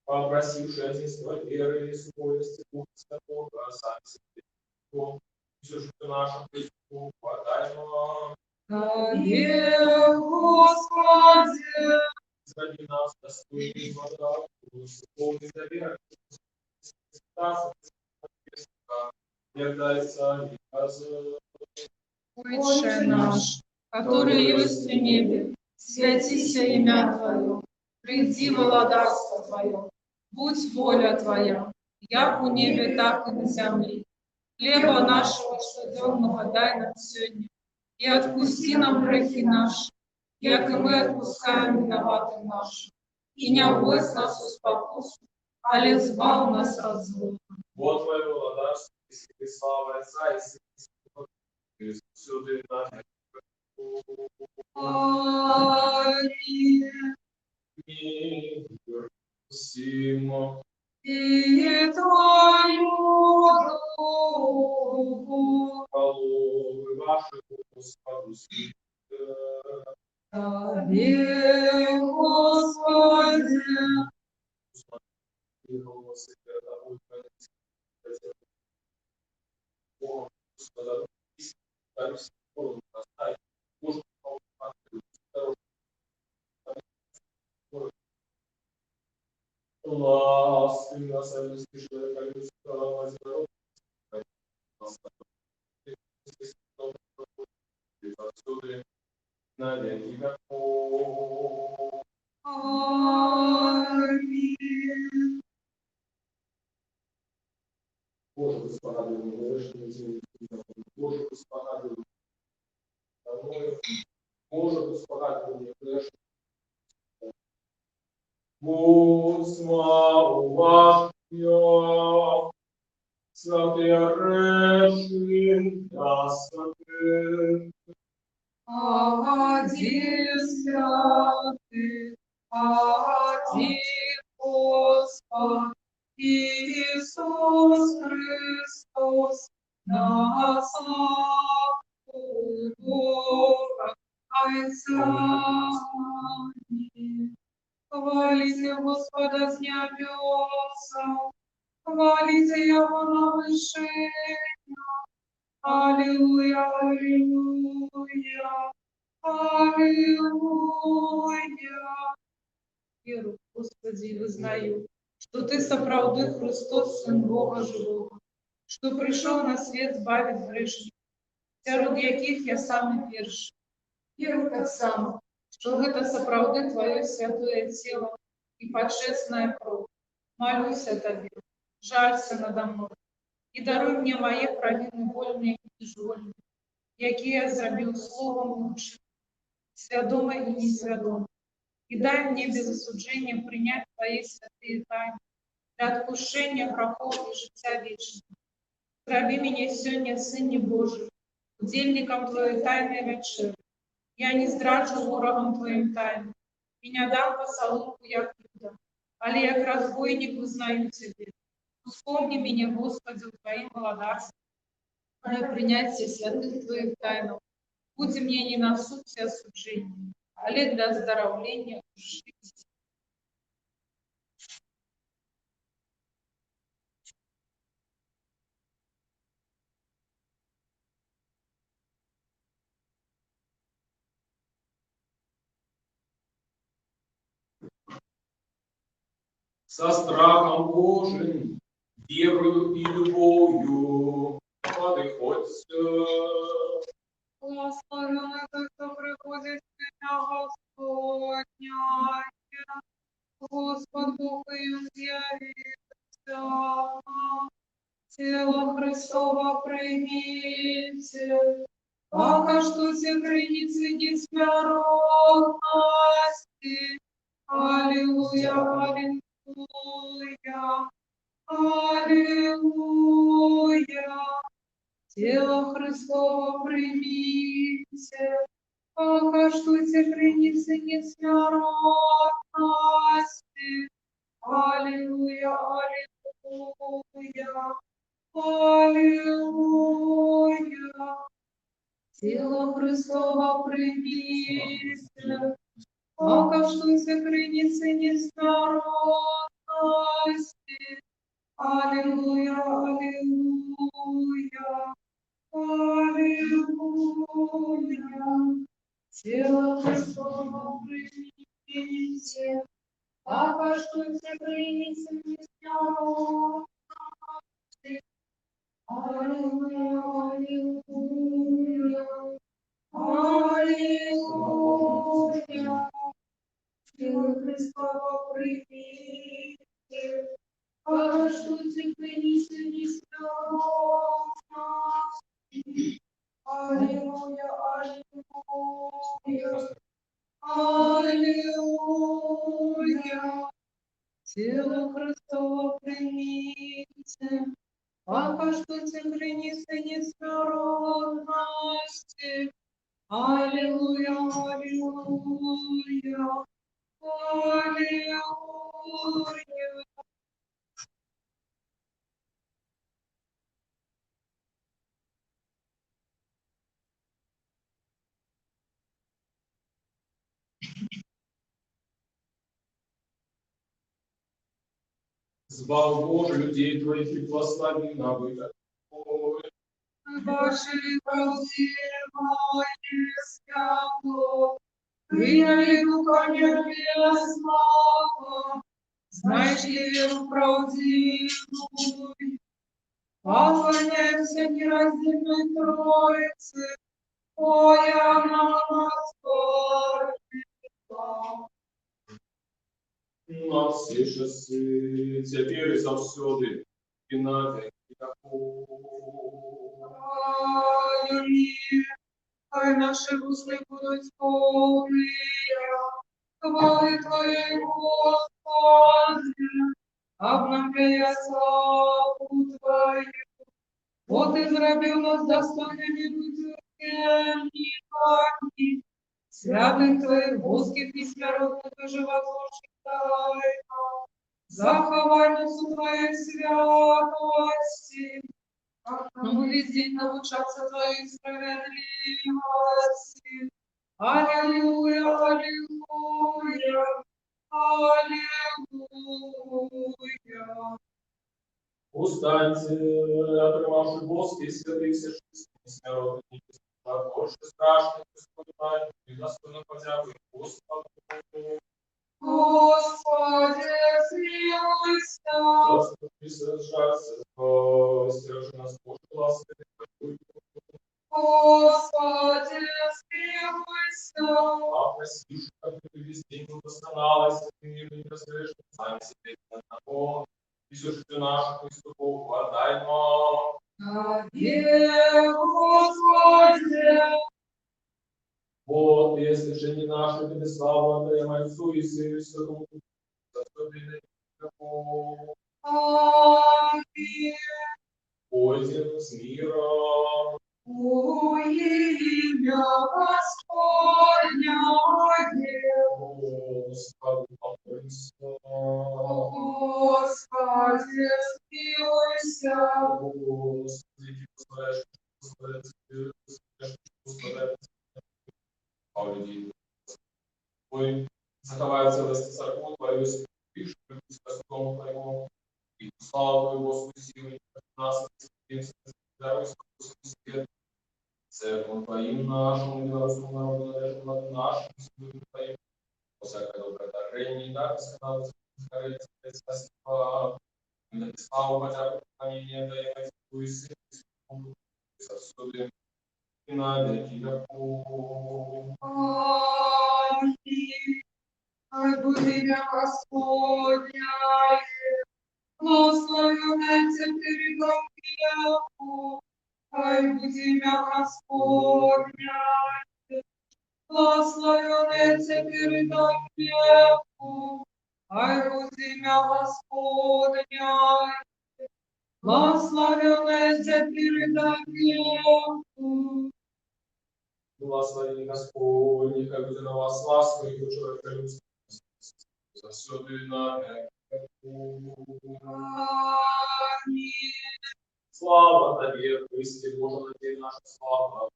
Попросивший одинства веры и совести, Бога Бога, сами себе, Бог, всю жизнь нашу Христу, подай нам. Дай, Господи. Изради нас, достойный вода, Господи, доверие, не дается, Отче наш, который есть в небе, святися имя Твое, приди владарство Твое, будь воля Твоя, як у небе, так и на земле. Хлеба нашего ежедневного дай нам сегодня, и отпусти нам грехи наши, як и мы отпускаем виноватым нашим. И не вводь нас в спокусу, але избав нас от зла. Вот Твое владарство, и слава Отца, и Сына, и Святого Духа, Аминь. мир всему. И Твою Духу, Хвалу вашему Господу, Тебе, Господи. и голосы Богом, Господа, ласки нас, человека людского, здоровья, на веки веков. Аминь. Боже, Господа, грешные, Боже, Господа, Боже, Господа, грешные, будь славу вашу, святые решим, Господи. Один святый, один Господь, Иисус Христос, на славу Бога Отца. Хвалите Господа с небес, хвалите Его на вышинах. Аллилуйя, аллилуйя, аллилуйя. Веру, Господи, вызнаю, что Ты сапраўды Христос, Сын Бога Живого, что пришел на свет збавить грешных, сярод яких я самый перший. Веру так само, что гэта сапраўды Твое святое тело и почестная кровь. Молюся Тебе, жалься надо мной. І даруй мне мои провины вольные и безвольные, які я зробив словом и учением, свядомо и несвядомо. И дай мне без осуждения принять Твои святые тайны для отпущения грехов и життя вечного. Зроби меня сегодня, Сыне Божий, удельником Твоей тайной вечери. Я не здраджу ворогом Твоим тайным, и не дам посолонку, як Юда, але як разбойник узнаю Тебе. Вспомни меня, Господи, в Твоим владарстве, для принятия святых Твоих тайнов. Будь мне не на суд и осуждение, але для оздоровления души. со страхом Божьим, верою и любовью подходься. Благословенный тот, кто приходит в меня Господня. Господь Бог им явится. Тело Христово примите. Пока что все границы несмиренности. Аллилуйя, аллилуйя, аллилуйя. Тело Христово примите. Пока что все границы несмиренности. Аллилуйя, аллилуйя, аллилуйя. Тело Христово примите. Пока что все границы несмиренности. Аллилуйя, аллилуйя, аллилуйя. Тело Христово примите. Пока что все границы несмиренности. Аллилуйя, аллилуйя, аллилуйя. Тело Христово примите. Пока что все границы несмиренности. Аллилуйя, аллилуйя, аллилуйя. Тело Христово примите. Пока что все границы несмиренности. Аллилуйя, аллилуйя, аллилуйя. Звал Боже людей Твоих и благослови на выдох. Ваши правдивое свято, приняли Духа Небесного, знаете веру правдивую, поклоняемся нераздельной Троице, Твоя на нас Божья. На все часы, теперь и завсёды, и на веки веков. Аллилуйя. Хай наши уста будут полные хвалы Твоей, Господи, обновляя славу Твою. Вот израбил нас достойными быть уверенниками, святых Твоих божских и смиренных и животворчих тайнах, заховай нас у Твоей святости, но мы весь день научаться Твоей справедливости. Аллилуйя, аллилуйя, аллилуйя. Устаньте, отрывавши божские святые все шести смертных, больше страшных испытаний, и достойно подяви Господу. Господи, смилуйся. Заступи, сражайся, стережи нас, Боже, лаской Твоей. Господи, смилуйся. А простишь, как ты весь день восстанавливайся, ты мир не разрешишь, сами себе одного, и все же наших приступов хватай нам. Аминь, Господи. Вот, если же не наши, тебе славу отдаем Отцу и Сыну и Святому Духу, за все время веков. Аминь. Пойдем с миром. О, имя Господня, Господу помолимся. Господи, смилуйся. Господи, позволяешь, позволяешь, позволяешь, людей. Ой, заховай целости церкву Твою, спишь, Христом Твоему, и славу Твою, Господи, силу нас, и здоровье, Господи, церковь Твоим нашим, белорусскому народу, надежду над нашим, силу Твоим, по всякое доброе дарение, и так сказал, Славу, хотя поклонение даем Отцу и Сыну и Святому Духу, и сосуды, и на веки веков. Аминь. Ай, буде имя Господня, благословенное передом веку. Ай, буде имя Господня, благословенное передом веку. Ай, буде имя Господня, благословенное передом веку. Благослови Господь, как бы на вас ласку и человека людского, за все ты на веки веков. Аминь. Слава Тебе, Христе, Боже, на Тебе наша слава.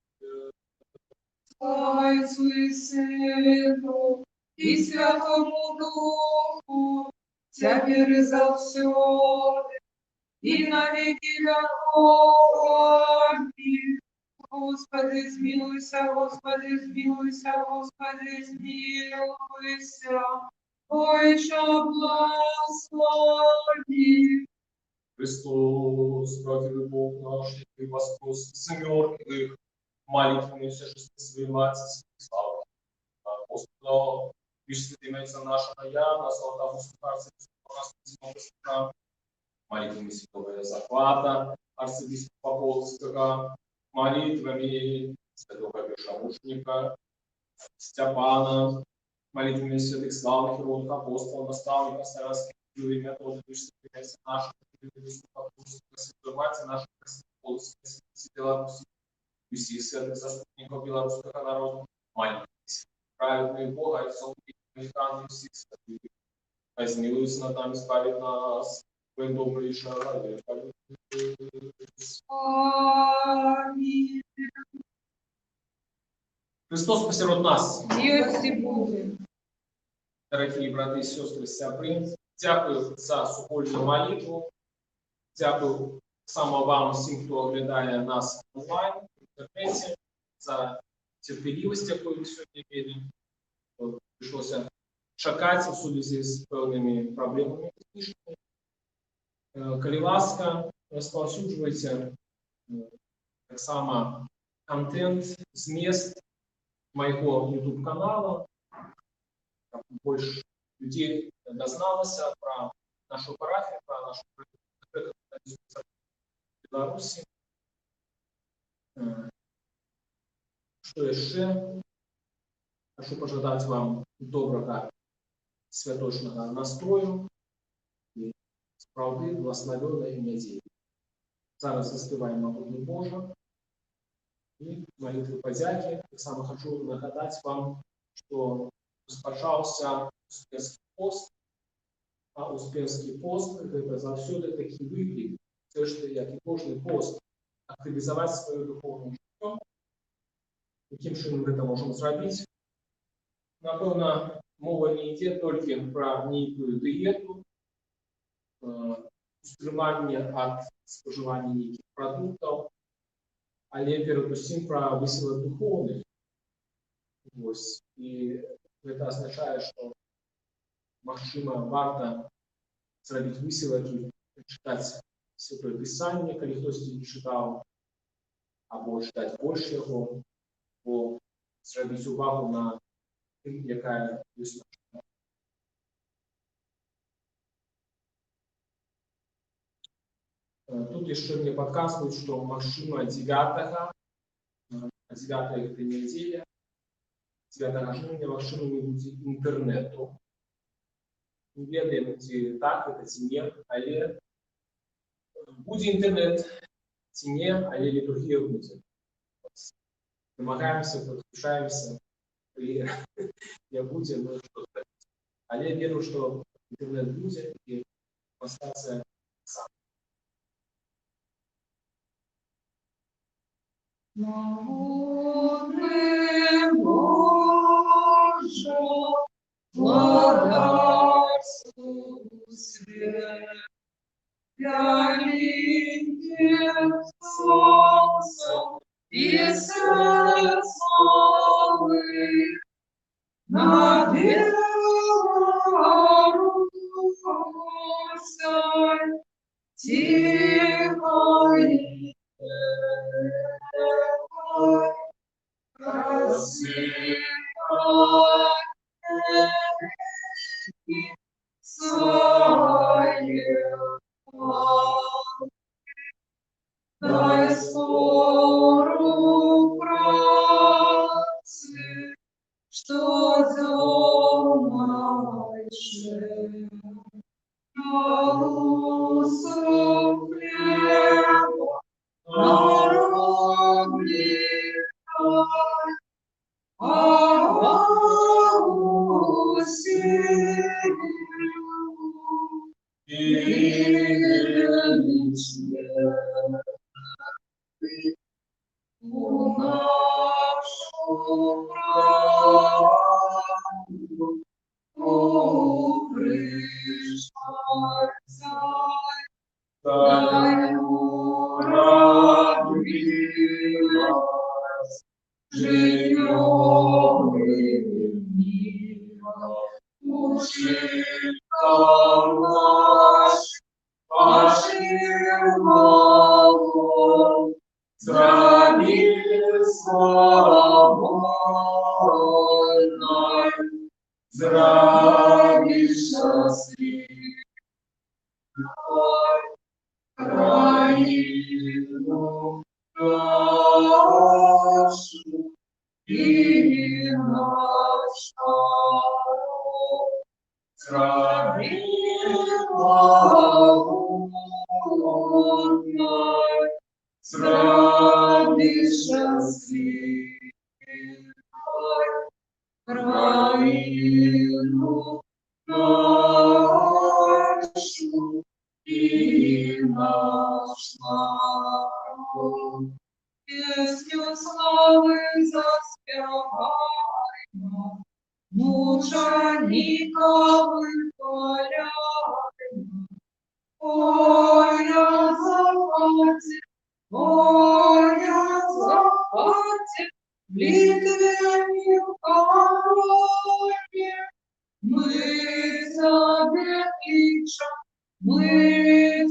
Слава Отцу и Сыну и Святому Духу, теперь и за все, и на веки веков. Аминь. Господи, смилуйся, Господи, смилуйся, Господи, смилуйся. Отче, благослови. Христос, правдивый Бог наш, Ты воскрес из мертвых, молитвами все шести своей Матери, слава Господу, Вишь, святый имеется наша наяна, слава Старца, Господа, молитвами святого захвата, арцебископа Полского, молитвами святого Бешамушника, Степана, молитвами святых славных родных апостолов, наставников, старостных, и методы, Вишь, святый имеется наша епископа Полского, святой Мати, наша Полского, святый Беларуси, и всех святых заступников белорусского народа, молитвами праведный Бога, Отцов и Христиан, и всех святых. Возмилуйся над нами, избавит нас, Твой добрый человек. Аминь. Христос посеред нас. Діяти буде. Дорогие браты и сестры, сябры, дякую за супольную молитву. Дякую саме вам, всім, хто оглядає нас онлайн, в інтернеті, за терпеливість, яку ви сьогодні мали. Прийшлося чекати в сувязі з певними проблемами технічними. Коли ласка, розповсюджуйте так само контент з міст моего YouTube-канала, щоб більше людей дізналося про нашу парафію, про нашу Беларуси. Что еще? Хочу пожелать вам доброго святочного настрою и справды благословенной недели. Зараз заспеваем молитву Божию и молитву подяки. Так само хочу нагадать вам, что розпочався Успенский пост, а Успенский пост – это завсёды такий виклик, те, що, як і кожний пост, активізувати своє духовне життя. Яким чином ми це можемо зробити? Напевно, мова не йде тільки про ніяку дієту, устримання від споживання ніяких продуктів, але передусім про висілок духовних. Ось. І це означає, що, можливо, варто зробити висілок і читати Святое Писание, коли хтось не читав, або читати більше його, або зробити увагу на тим, яка є. Тут ще мені підказують, що можливо 9-го, 9-й неділі, 9 жовтня, можливо, не буде інтернету. Не ведаємо, чи так, це, чи ні, але буде інтернет, ці ні, але літургія буде. Намагаємося, підключаємося, і не буде, ну що так. Але я вірю, що інтернет буде, і остаться сам. Молодый Боже, благодарствуй свет, ярким солнцем и сердцем, надежда Дай скору праці, що зомайше, голосом хлеба, народний край, а усію у нашу правду, у пришельця, дай радість, життєвим міром, учитель наш, Пошивало, здраві свободной, здраві щасливой, країну нашу і наш народ, здраві благодной, здраві щасливой, країну нашу і наш народ. Песню слави заспіваємо, мученика вихваляємо. Ой, на захваті, в Литве и в Короне, мы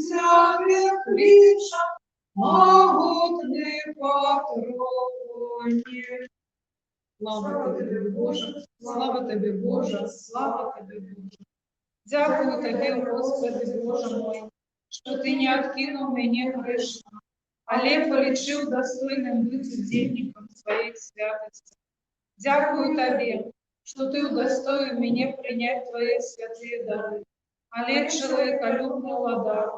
тебе кличем, могутный патроне. Слава тобі, Боже, слава тобі, Боже, слава тобі, Боже. Дякую тобі, Господи, Боже мой, що ти не откинув мене грешно, але полічив достойним бути удільником своїх святостей. Дякую тобі, що ти удостоїв мене прийняти твої святі дари, але чоловіколюбний ладар,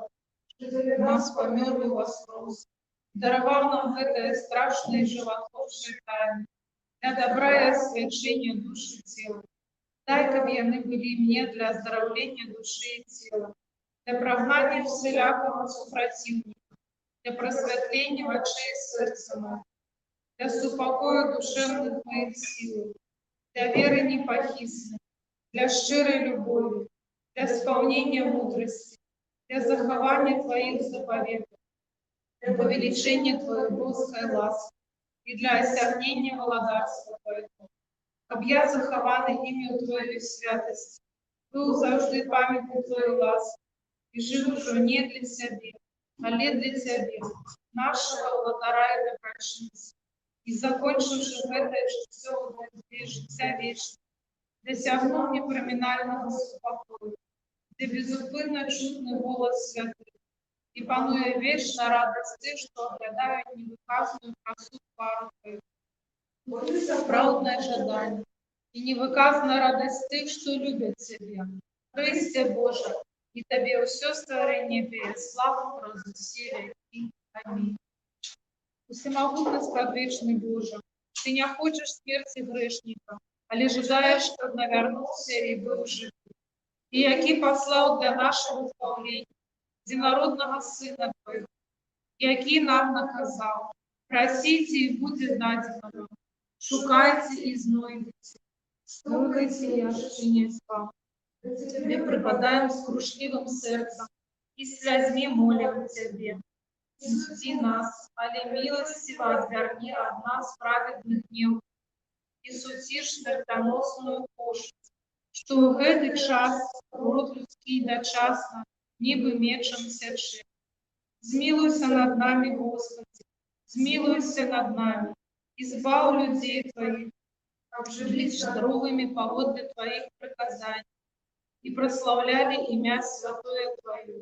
що ти нас помилуй воскрес, дарував нам це страшне і животворче тайне, для добра і освячення душі тіла. Дай, каб яны были мне для оздоровления души и тела, для прогнания всякого супротивника, для просветления очей сердца моего, для супокоя душевных моих сил, для веры непохисной, для щирой любови, для исполнения мудрости, для захования Твоих заповедей, для повеличения Твоего божеской ласки и для осягнения владарства Твоего. Каб я захований ім'ю Твоєї святості, був завжди пам'ятник Твоєї ласки, і жив уже не для себе, але для Тебе, нашого владара і доброчинця, і закончивши це життя для життя вічне, досягнув непримінального спокою, де безупинно чутний голос святих, і панує вічна радость тих, що оглядають невиказну красу пару Твою. Правдное жадание и невыказанная радость тех, что любят Тебя. Христе Боже, и Тебе все створение перед славу, разусилие и аминь. Всемогутность предвечный Боже, Ты не хочешь смерти грешника, але жадаешь, чтобы навернулся и был жив. И який послал для нашего избавления единородного Сына Твоего, який нам наказал, просите и будет дадено вам. Шукайте и знойдите, стукайте и ощенец вам. Тебе припадаем с крушливым сердцем и слезьми молим Тебе. Не суди нас, але милостиво отверни от нас праведных гнев, и сутишь смертоносную пошлость, што ў гэты час род людскі дачасна, нібы мечам сячэ. Змілуйся над намі, Господи, змілуйся над намі, і збаў людзей Тваіх, каб жылі здаровымі паводле Тваіх прыказаний і праслаўлялі імя святое Тваё.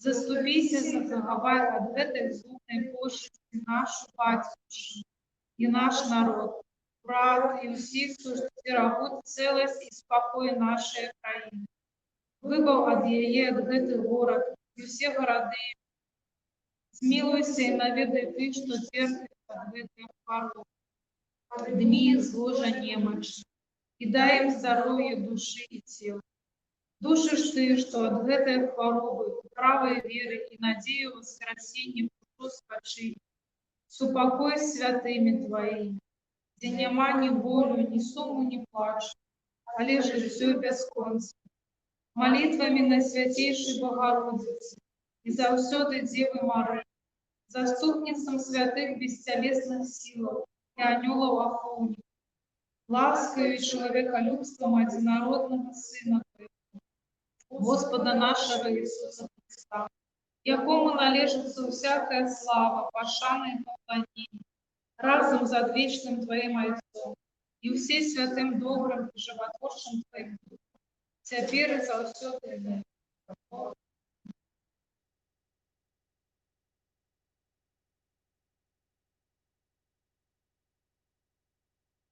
Заступіся, захавай ад гэтай злуднай пошесці нашу бацькаўшчыну і наш народ, брат і ўсіх, хто сцерагуць цэласць і спакой нашай краіны. Выбаў ад яе, ад гэты горад, і ўсе гарады. Змілуйся і наведай ты, што церпіць ад гэтай хваробы. Падымі іх з ложа немачы і дай ім здароўе душы і цела. Душыш ты, што ад гэтай хваробы, правай веры і надзею воскресення душу спачылі. Супакой святымі Тваімі, дзе няма ні болю, ні суму, ні плачу, але жыццё бясконца. Малітвамі Найсвятейшай Богородицы і заўсёды Дзевы Марыі, заступніцам святых бесцялесных сілаў і анёлаў-ахоўнікаў, ласкаю і чалавекалюбствам адзінароднага Сына Твайго, Господа нашего Иисуса Христа, якому належится всякая слава, пашана и поклонение, разом за вечным Твоим Отцом и все святым добрым и животворчим Твоим Духом, теперь и заўсёды.